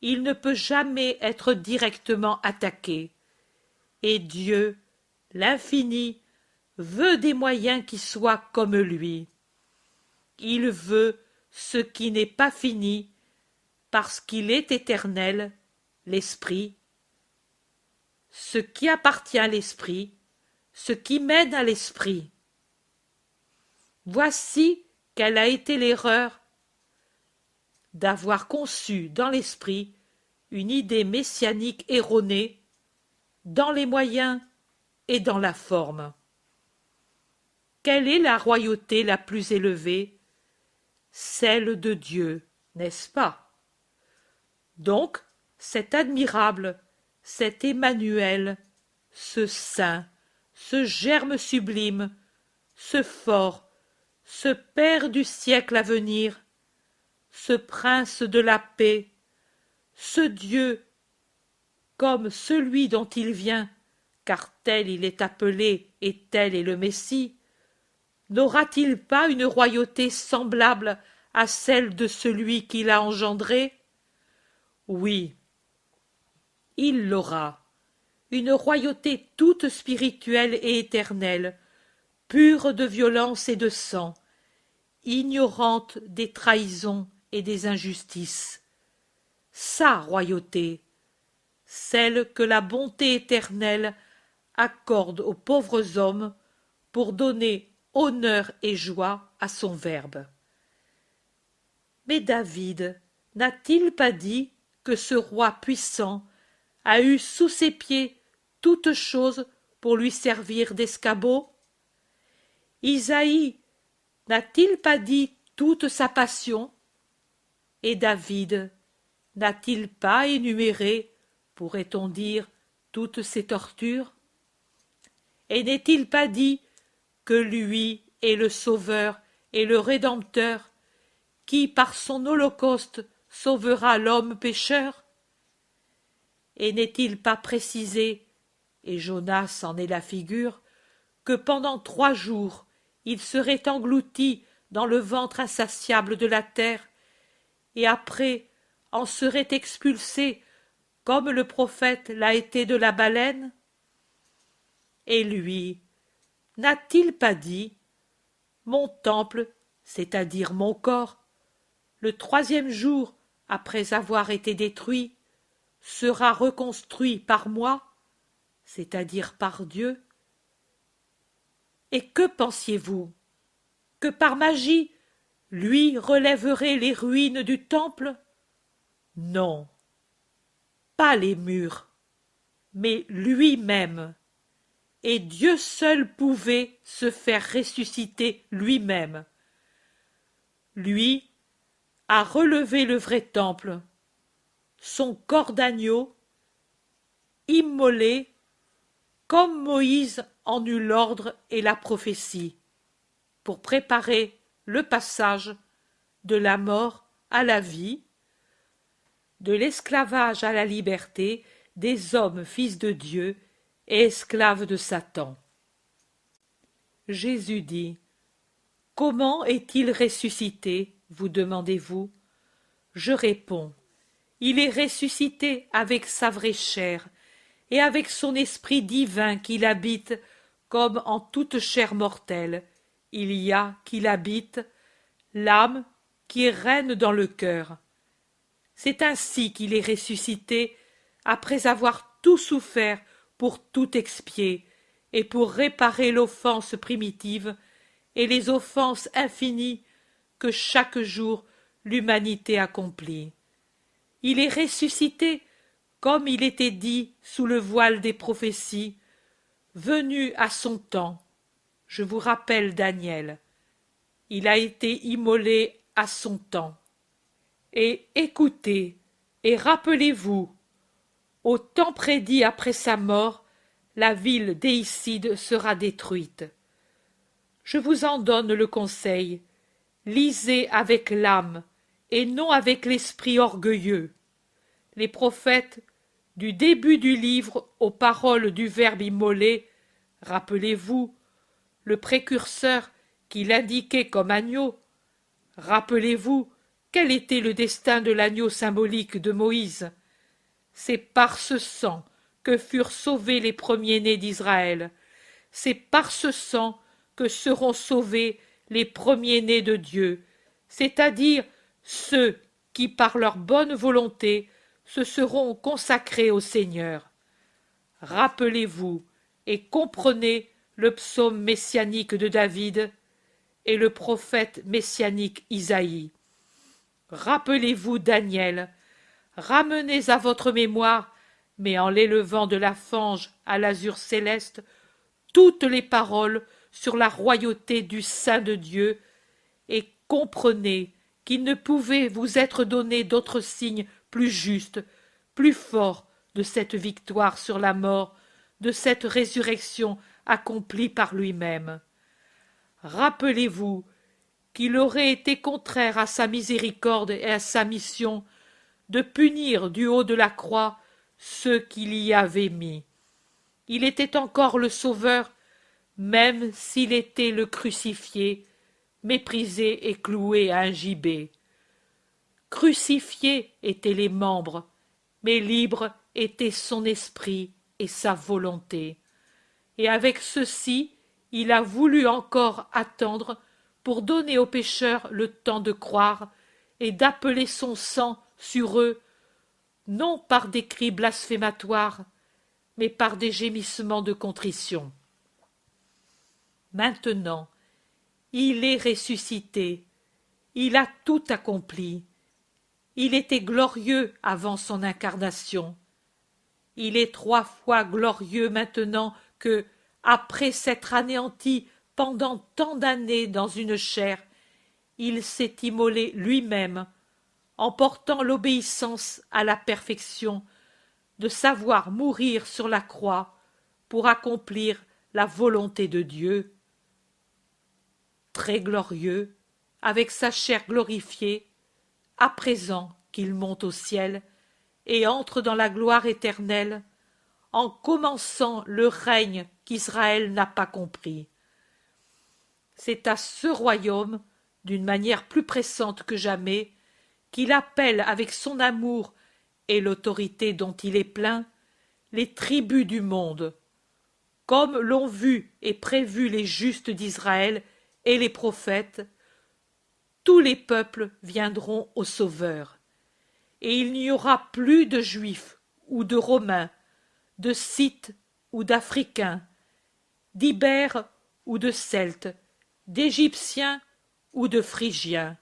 il ne peut jamais être directement attaqué. Et Dieu, l'infini, veut des moyens qui soient comme lui. Il veut ce qui n'est pas fini, parce qu'il est éternel, l'esprit. Ce qui appartient à l'esprit, ce qui mène à l'esprit. Voici quelle a été l'erreur d'avoir conçu dans l'esprit une idée messianique erronée dans les moyens et dans la forme. Quelle est la royauté la plus élevée? Celle de Dieu, n'est-ce pas? Donc, cet admirable, cet Emmanuel, ce saint, ce germe sublime, ce fort, ce Père du siècle à venir, ce prince de la paix, ce Dieu, comme celui dont il vient, car tel il est appelé et tel est le Messie, n'aura-t-il pas une royauté semblable à celle de celui qui l'a engendré? Oui, il l'aura, une royauté toute spirituelle et éternelle, pure de violence et de sang, ignorante des trahisons et des injustices. Sa royauté, celle que la bonté éternelle accorde aux pauvres hommes pour donner honneur et joie à son Verbe. Mais David n'a-t-il pas dit que ce roi puissant a eu sous ses pieds toutes choses pour lui servir d'escabeau? Isaïe n'a-t-il pas dit toute sa passion? Et David n'a-t-il pas énuméré, pourrait-on dire, toutes ses tortures? Et n'est-il pas dit que lui est le Sauveur et le Rédempteur, qui par son holocauste sauvera l'homme pécheur? Et n'est-il pas précisé, et Jonas en est la figure, que pendant 3 jours il serait englouti dans le ventre insatiable de la terre, et après en serait expulsé comme le prophète l'a été de la baleine? Et lui, n'a-t-il pas dit: mon temple, c'est-à-dire mon corps, le 3e jour après avoir été détruit, sera reconstruit par moi, c'est-à-dire par Dieu? Et que pensiez-vous? Que par magie, lui relèverait les ruines du temple? Non, pas les murs, mais lui-même. Et Dieu seul pouvait se faire ressusciter lui-même. Lui a relevé le vrai temple, son corps d'agneau, immolé, comme Moïse en eut l'ordre et la prophétie, pour préparer le passage de la mort à la vie, de l'esclavage à la liberté des hommes fils de Dieu et esclaves de Satan. Jésus dit: comment est-il ressuscité, vous demandez-vous? Je réponds: il est ressuscité avec sa vraie chair et avec son esprit divin qu'il habite, comme en toute chair mortelle il y a qu'il habite l'âme qui règne dans le cœur. C'est ainsi qu'il est ressuscité, après avoir tout souffert pour tout expier, et pour réparer l'offense primitive et les offenses infinies que chaque jour l'humanité accomplie. Il est ressuscité, comme il était dit sous le voile des prophéties, venu à son temps. Je vous rappelle Daniel. Il a été immolé à son temps. Et écoutez, et rappelez-vous, au temps prédit après sa mort, la ville déicide sera détruite. Je vous en donne le conseil. Lisez avec l'âme, et non avec l'esprit orgueilleux. Les prophètes, du début du livre aux paroles du Verbe immolé, rappelez-vous, le précurseur qui l'indiquait comme agneau, rappelez-vous quel était le destin de l'agneau symbolique de Moïse. C'est par ce sang que furent sauvés les premiers-nés d'Israël. C'est par ce sang que seront sauvés les premiers-nés de Dieu, c'est-à-dire ceux qui, par leur bonne volonté, se seront consacrés au Seigneur. Rappelez-vous et comprenez le psaume messianique de David et le prophète messianique Isaïe. Rappelez-vous Daniel, ramenez à votre mémoire, mais en l'élevant de la fange à l'azur céleste, toutes les paroles sur la royauté du Saint de Dieu, et comprenez qu'il ne pouvait vous être donné d'autre signe plus juste, plus fort de cette victoire sur la mort, de cette résurrection accomplie par lui-même. Rappelez-vous qu'il aurait été contraire à sa miséricorde et à sa mission de punir du haut de la croix ceux qu'il y avait mis. Il était encore le Sauveur, même s'il était le crucifié, méprisé et cloué à un gibet. Crucifiés étaient les membres, mais libre était son esprit et sa volonté. Et avec ceci, il a voulu encore attendre pour donner aux pécheurs le temps de croire et d'appeler son sang sur eux, non par des cris blasphématoires, mais par des gémissements de contrition. Maintenant, il est ressuscité, il a tout accompli. Il était glorieux avant son incarnation. Il est 3 fois glorieux maintenant que, après s'être anéanti pendant tant d'années dans une chair, il s'est immolé lui-même, en portant l'obéissance à la perfection, de savoir mourir sur la croix pour accomplir la volonté de Dieu. Très glorieux, avec sa chair glorifiée, à présent qu'il monte au ciel et entre dans la gloire éternelle, en commençant le règne qu'Israël n'a pas compris. C'est à ce royaume, d'une manière plus pressante que jamais, qu'il appelle avec son amour et l'autorité dont il est plein, les tribus du monde, comme l'ont vu et prévu les justes d'Israël et les prophètes. Tous les peuples viendront au Sauveur, et il n'y aura plus de Juifs ou de Romains, de Scythes ou d'Africains, d'Ibères ou de Celtes, d'Égyptiens ou de Phrygiens.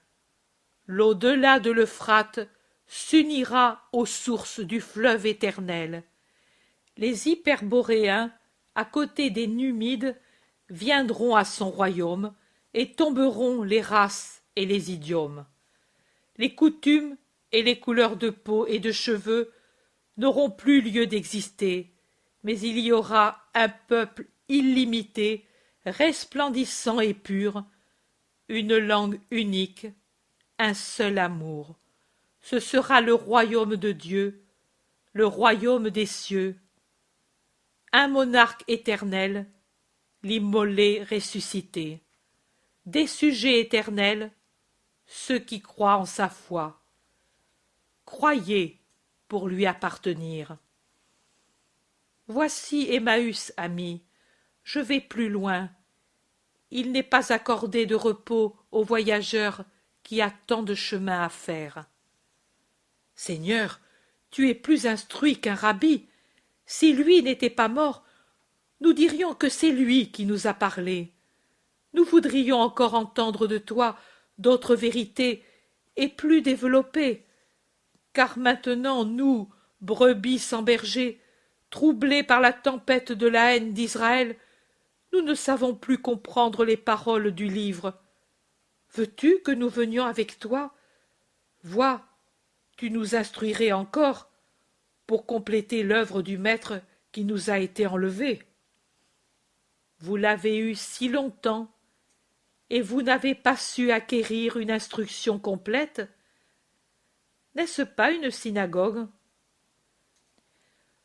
L'au-delà de l'Euphrate s'unira aux sources du fleuve éternel. Les Hyperboréens, à côté des Numides, viendront à son royaume, et tomberont les races et les idiomes. Les coutumes et les couleurs de peau et de cheveux n'auront plus lieu d'exister, mais il y aura un peuple illimité, resplendissant et pur, une langue unique, un seul amour. Ce sera le royaume de Dieu, le royaume des cieux. Un monarque éternel, l'immolé ressuscité. Des sujets éternels, ceux qui croient en sa foi. Croyez pour lui appartenir. Voici Emmaüs, amis, je vais plus loin. Il n'est pas accordé de repos aux voyageurs qui a tant de chemin à faire. Seigneur, tu es plus instruit qu'un rabbi. Si lui n'était pas mort, nous dirions que c'est lui qui nous a parlé. Nous voudrions encore entendre de toi d'autres vérités, et plus développée, car maintenant nous, brebis sans berger, troublés par la tempête de la haine d'Israël, nous ne savons plus comprendre les paroles du livre. Veux-tu que nous venions avec toi? Vois, tu nous instruirais encore pour compléter l'œuvre du Maître qui nous a été enlevée. Vous l'avez eu si longtemps, et vous n'avez pas su acquérir une instruction complète. N'est-ce pas une synagogue?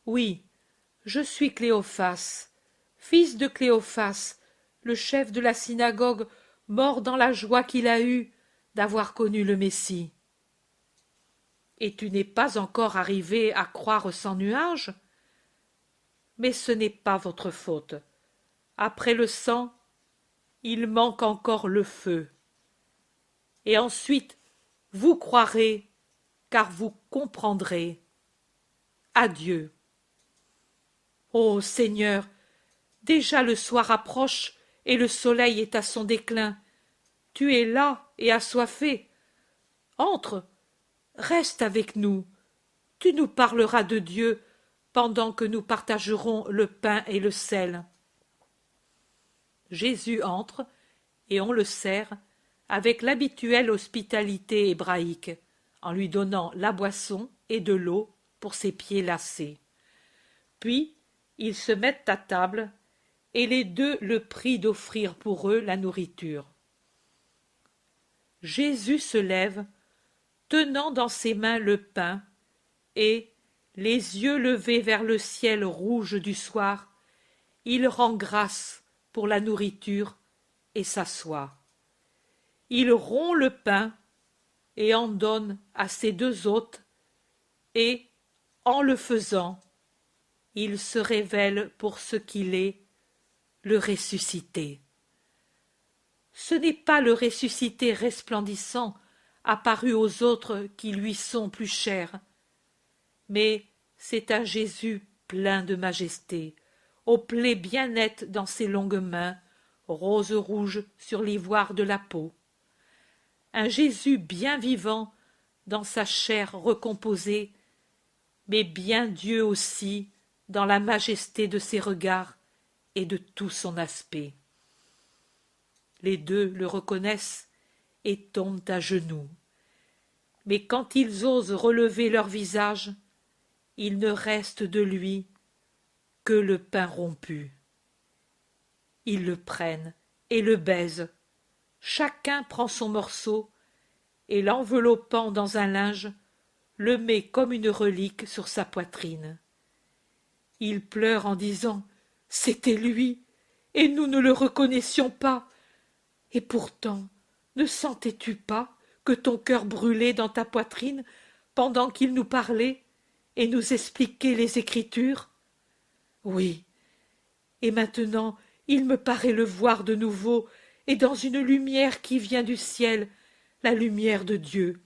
Oui, je suis Cléophas, fils de Cléophas, le chef de la synagogue, mort dans la joie qu'il a eue d'avoir connu le Messie. Et tu n'es pas encore arrivé à croire sans nuage? Mais ce n'est pas votre faute. Après le sang, il manque encore le feu. Et ensuite, vous croirez, car vous comprendrez. Adieu. Ô Seigneur, déjà le soir approche et le soleil est à son déclin. Tu es là et assoiffé. Entre, reste avec nous. Tu nous parleras de Dieu pendant que nous partagerons le pain et le sel. Jésus entre, et on le sert, avec l'habituelle hospitalité hébraïque, en lui donnant la boisson et de l'eau pour ses pieds lassés. Puis ils se mettent à table, et les deux le prient d'offrir pour eux la nourriture. Jésus se lève, tenant dans ses mains le pain, et, les yeux levés vers le ciel rouge du soir, il rend grâce pour la nourriture et s'assoit. Il rompt le pain et en donne à ses deux hôtes, et, en le faisant, il se révèle pour ce qu'il est, le ressuscité. Ce n'est pas le ressuscité resplendissant apparu aux autres qui lui sont plus chers, mais c'est un Jésus plein de majesté, aux plaies bien nettes dans ses longues mains, rose rouge sur l'ivoire de la peau. Un Jésus bien vivant dans sa chair recomposée, mais bien Dieu aussi dans la majesté de ses regards et de tout son aspect. Les deux le reconnaissent et tombent à genoux. Mais quand ils osent relever leur visage, il ne reste de lui que le pain rompu. Ils le prennent et le baisent. Chacun prend son morceau et, l'enveloppant dans un linge, le met comme une relique sur sa poitrine. Il pleure en disant « C'était lui, et nous ne le reconnaissions pas. Et pourtant, ne sentais-tu pas que ton cœur brûlait dans ta poitrine pendant qu'il nous parlait et nous expliquait les Écritures? Oui, et maintenant il me paraît le voir de nouveau, et dans une lumière qui vient du ciel, la lumière de Dieu.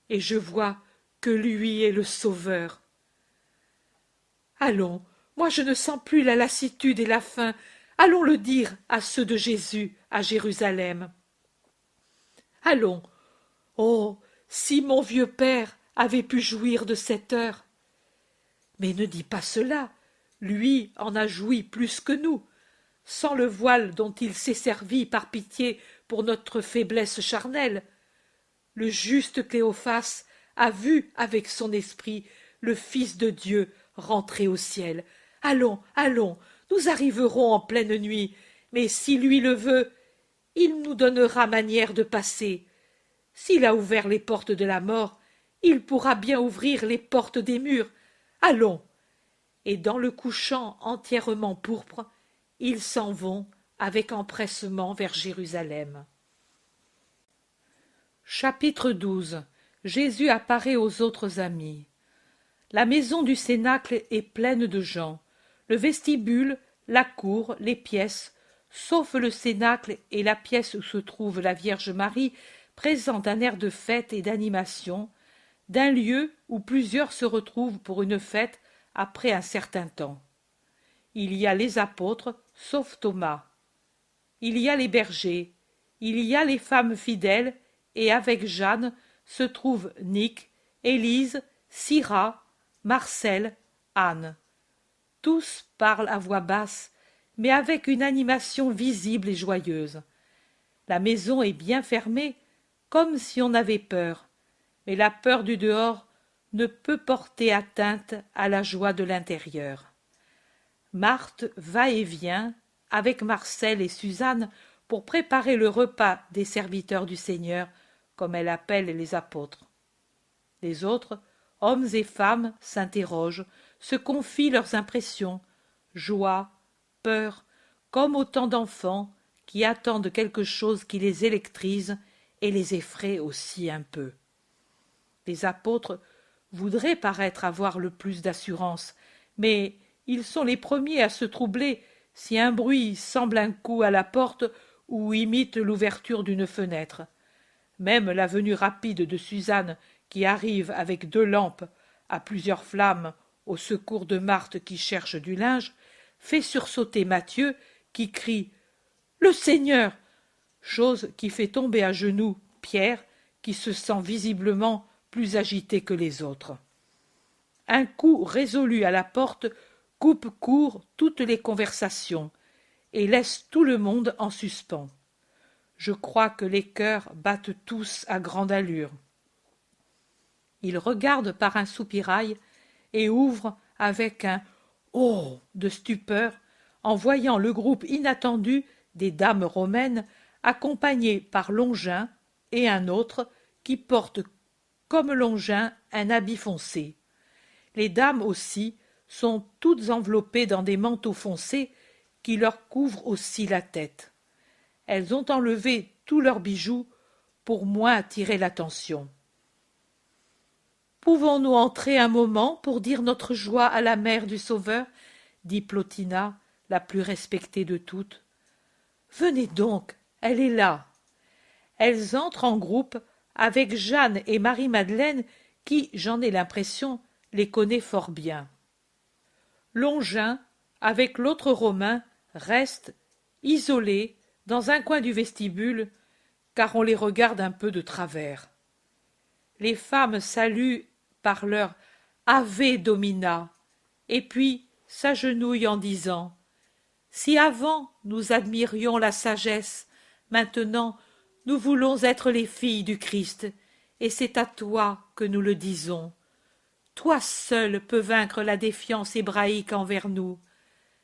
Et je vois que lui est le Sauveur. Allons, moi je ne sens plus la lassitude et la faim. Allons le dire à ceux de Jésus à Jérusalem. Allons. Oh, si mon vieux père avait pu jouir de cette heure. Mais ne dis pas cela. Lui en a joui plus que nous. Sans le voile dont il s'est servi par pitié pour notre faiblesse charnelle. Le juste Cléophas a vu avec son esprit le Fils de Dieu rentrer au ciel. Allons, allons, nous arriverons en pleine nuit, mais si lui le veut, il nous donnera manière de passer. S'il a ouvert les portes de la mort, il pourra bien ouvrir les portes des murs. Allons. Et dans le couchant entièrement pourpre, ils s'en vont avec empressement vers Jérusalem. Chapitre 12. Jésus apparaît aux autres amis. La maison du cénacle est pleine de gens. Le vestibule, la cour, les pièces, sauf le cénacle et la pièce où se trouve la Vierge Marie, présentent un air de fête et d'animation, d'un lieu où plusieurs se retrouvent pour une fête après un certain temps. Il y a les apôtres, sauf Thomas. Il y a les bergers, il y a les femmes fidèles, et avec Jeanne, se trouvent Nick, Élise, Syrah, Marcel, Anne. Tous parlent à voix basse, mais avec une animation visible et joyeuse. La maison est bien fermée, comme si on avait peur, mais la peur du dehors ne peut porter atteinte à la joie de l'intérieur. Marthe va et vient avec Marcel et Suzanne pour préparer le repas des serviteurs du Seigneur, comme elle appelle les apôtres. Les autres, hommes et femmes, s'interrogent, se confient leurs impressions, joie, peur, comme autant d'enfants qui attendent quelque chose qui les électrise et les effraie aussi un peu. Les apôtres voudraient paraître avoir le plus d'assurance, mais ils sont les premiers à se troubler si un bruit semble un coup à la porte ou imite l'ouverture d'une fenêtre. Même la venue rapide de Suzanne, qui arrive avec 2 lampes à plusieurs flammes au secours de Marthe qui cherche du linge, fait sursauter Matthieu, qui crie « Le Seigneur !» chose qui fait tomber à genoux Pierre, qui se sent visiblement plus agité que les autres. Un coup résolu à la porte coupe court toutes les conversations et laisse tout le monde en suspens. Je crois que les cœurs battent tous à grande allure. Il regarde par un soupirail et ouvre avec un « Oh !» de stupeur en voyant le groupe inattendu des dames romaines accompagnées par Longin et un autre qui porte comme Longin un habit foncé. Les dames aussi sont toutes enveloppées dans des manteaux foncés qui leur couvrent aussi la tête. Elles ont enlevé tous leurs bijoux pour moins attirer l'attention. « Pouvons-nous entrer un moment pour dire notre joie à la mère du Sauveur ?» dit Plotina, la plus respectée de toutes. « Venez donc, elle est là. » Elles entrent en groupe avec Jeanne et Marie-Madeleine qui, j'en ai l'impression, les connaît fort bien. Longin, avec l'autre Romain, reste, isolé, dans un coin du vestibule, car on les regarde un peu de travers. Les femmes saluent par leur Ave Domina, et puis s'agenouillent en disant Si avant nous admirions la sagesse, maintenant nous voulons être les filles du Christ, et c'est à toi que nous le disons. Toi seul peux vaincre la défiance hébraïque envers nous.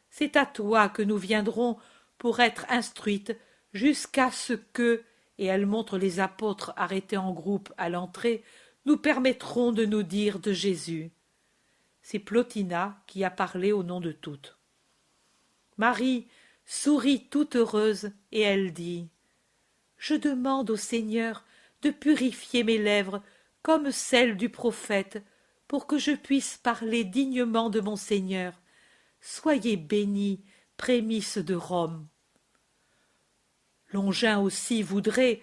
C'est à toi que nous viendrons pour être instruites jusqu'à ce que, et elle montre les apôtres arrêtés en groupe à l'entrée, nous permettrons de nous dire de Jésus. C'est Plotina qui a parlé au nom de toutes. Marie sourit toute heureuse et elle dit « Je demande au Seigneur de purifier mes lèvres comme celles du prophète, pour que je puisse parler dignement de mon Seigneur. Soyez bénis, prémices de Rome. » Longin aussi voudrait,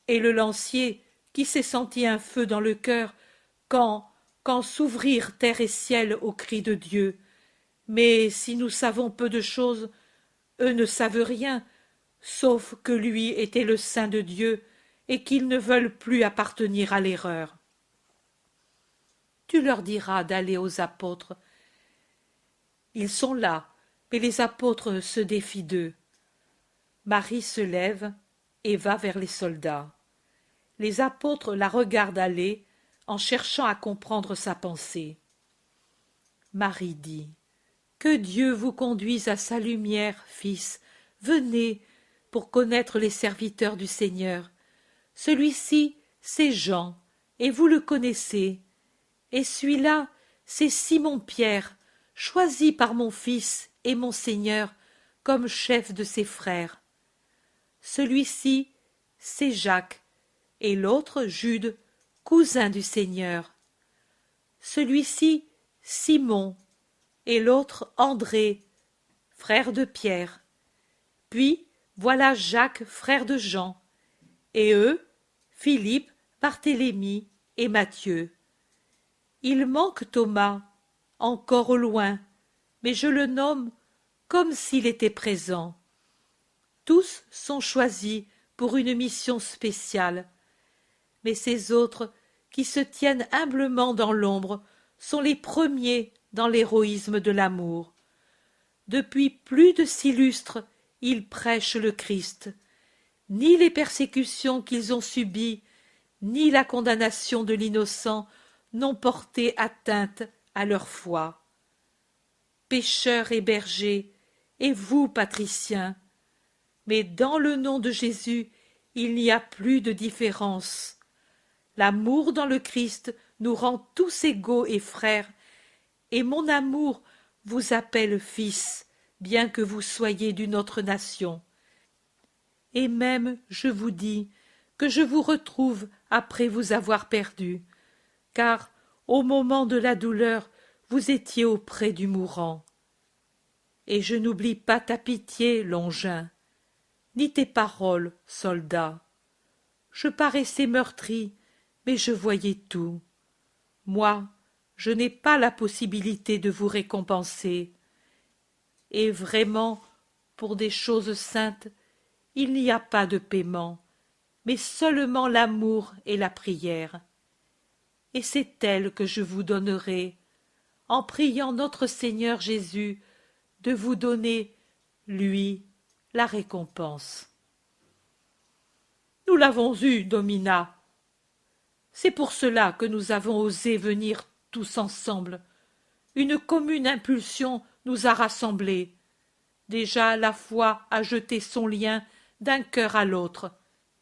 et le lancier, qui s'est senti un feu dans le cœur, quand s'ouvrirent terre et ciel au cri de Dieu. Mais si nous savons peu de choses, eux ne savent rien, sauf que lui était le Saint de Dieu, et qu'ils ne veulent plus appartenir à l'erreur. Tu leur diras d'aller aux apôtres. Ils sont là, mais les apôtres se défient d'eux. Marie se lève et va vers les soldats. Les apôtres la regardent aller, en cherchant à comprendre sa pensée. Marie dit « Que Dieu vous conduise à sa lumière, fils. Venez pour connaître les serviteurs du Seigneur. Celui-ci, c'est Jean, et vous le connaissez. Et celui-là, c'est Simon-Pierre, choisi par mon fils et mon Seigneur comme chef de ses frères. Celui-ci, c'est Jacques, et l'autre, Jude, cousin du Seigneur. Celui-ci, Simon, et l'autre, André, frère de Pierre. Puis, voilà Jacques, frère de Jean, et eux, Philippe, Barthélemy et Matthieu. Il manque Thomas, encore au loin, mais je le nomme comme s'il était présent. Tous sont choisis pour une mission spéciale. Mais ces autres, qui se tiennent humblement dans l'ombre, sont les premiers dans l'héroïsme de l'amour. Depuis plus de 6 lustres, ils prêchent le Christ. Ni les persécutions qu'ils ont subies, ni la condamnation de l'innocent n'ont porté atteinte à leur foi. Pécheurs et bergers, et vous, patriciens, mais dans le nom de Jésus, il n'y a plus de différence. L'amour dans le Christ nous rend tous égaux et frères, et mon amour vous appelle fils, bien que vous soyez d'une autre nation. Et même, je vous dis, que je vous retrouve après vous avoir perdu, car, au moment de la douleur, vous étiez auprès du mourant. Et je n'oublie pas ta pitié, Longin, ni tes paroles, soldat. Je paraissais meurtri, mais je voyais tout. Moi, je n'ai pas la possibilité de vous récompenser. Et vraiment, pour des choses saintes, il n'y a pas de paiement, mais seulement l'amour et la prière. Et c'est elle que je vous donnerai, en priant notre Seigneur Jésus de vous donner, lui, la récompense. Nous l'avons eu, Domina. C'est pour cela que nous avons osé venir tous ensemble. Une commune impulsion nous a rassemblés. Déjà la foi a jeté son lien d'un cœur à l'autre,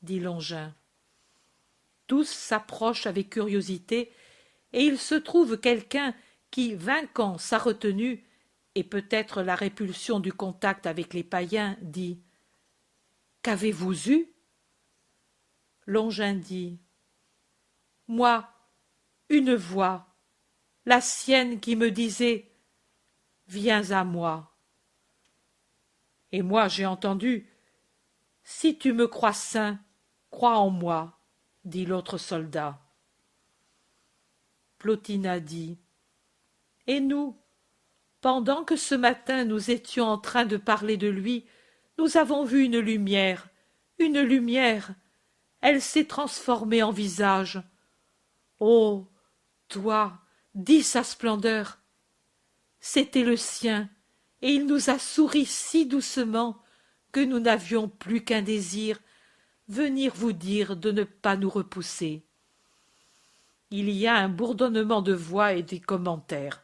dit Longin. Tous s'approchent avec curiosité, et il se trouve quelqu'un qui, vainquant sa retenue, et peut-être la répulsion du contact avec les païens, dit « Qu'avez-vous eu » Longin dit « Moi, une voix, la sienne qui me disait « Viens à moi ». Et moi j'ai entendu « Si tu me crois saint, crois en moi », dit l'autre soldat. Plotina dit « Et nous, pendant que ce matin nous étions en train de parler de lui, nous avons vu une lumière, une lumière. Elle s'est transformée en visage. Oh, toi, dis sa splendeur. C'était le sien, et il nous a souri si doucement que nous n'avions plus qu'un désir, venir vous dire de ne pas nous repousser. Il y a un bourdonnement de voix et des commentaires.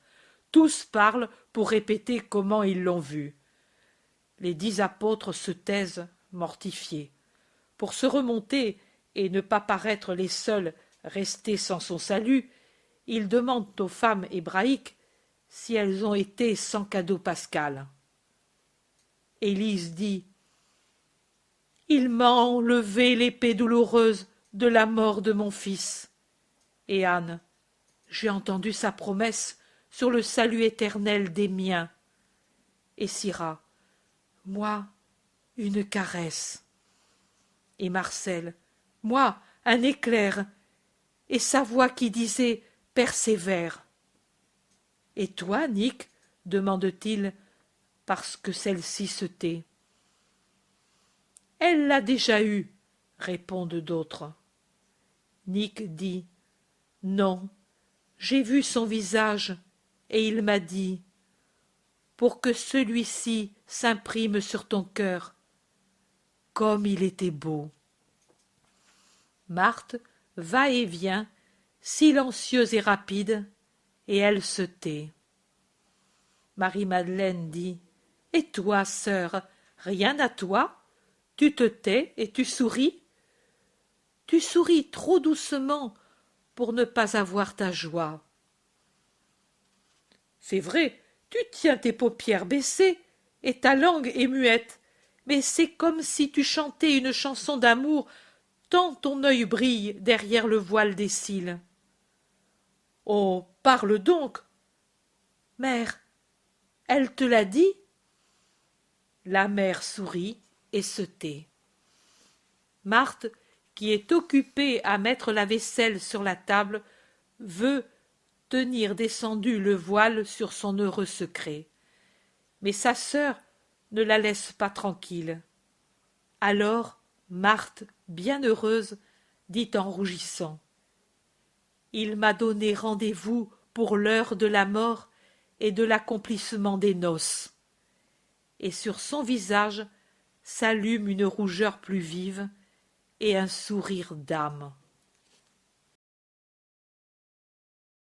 Tous parlent pour répéter comment ils l'ont vu. Les 10 apôtres se taisent, mortifiés. Pour se remonter et ne pas paraître les seuls restés sans son salut, ils demandent aux femmes hébraïques si elles ont été sans cadeau pascal. Élise dit « Il m'a enlevé l'épée douloureuse de la mort de mon fils. » Et Anne « J'ai entendu sa promesse sur le salut éternel des miens. » Et Syrah « Moi, une caresse. » Et Marcel « Moi, un éclair. » Et sa voix qui disait « Persévère. » Et toi, Nick demande-t-il, parce que celle-ci se tait. Elle l'a déjà eu, répondent d'autres. Nick dit non, j'ai vu son visage, et il m'a dit pour que celui-ci s'imprime sur ton cœur. Comme il était beau. Marthe va et vient, silencieuse et rapide, et elle se tait. Marie-Madeleine dit « Et toi, sœur, rien à toi? Tu te tais et tu souris? Tu souris trop doucement pour ne pas avoir ta joie. » C'est vrai, tu tiens tes paupières baissées et ta langue est muette, mais c'est comme si tu chantais une chanson d'amour tant ton œil brille derrière le voile des cils. Oh, parle donc. Mère, elle te l'a dit? La mère sourit et se tait. Marthe, qui est occupée à mettre la vaisselle sur la table, veut tenir descendu le voile sur son heureux secret. Mais sa sœur ne la laisse pas tranquille. Alors, Marthe, bien heureuse, dit en rougissant. Il m'a donné rendez-vous pour l'heure de la mort et de l'accomplissement des noces. Et sur son visage s'allume une rougeur plus vive et un sourire d'âme.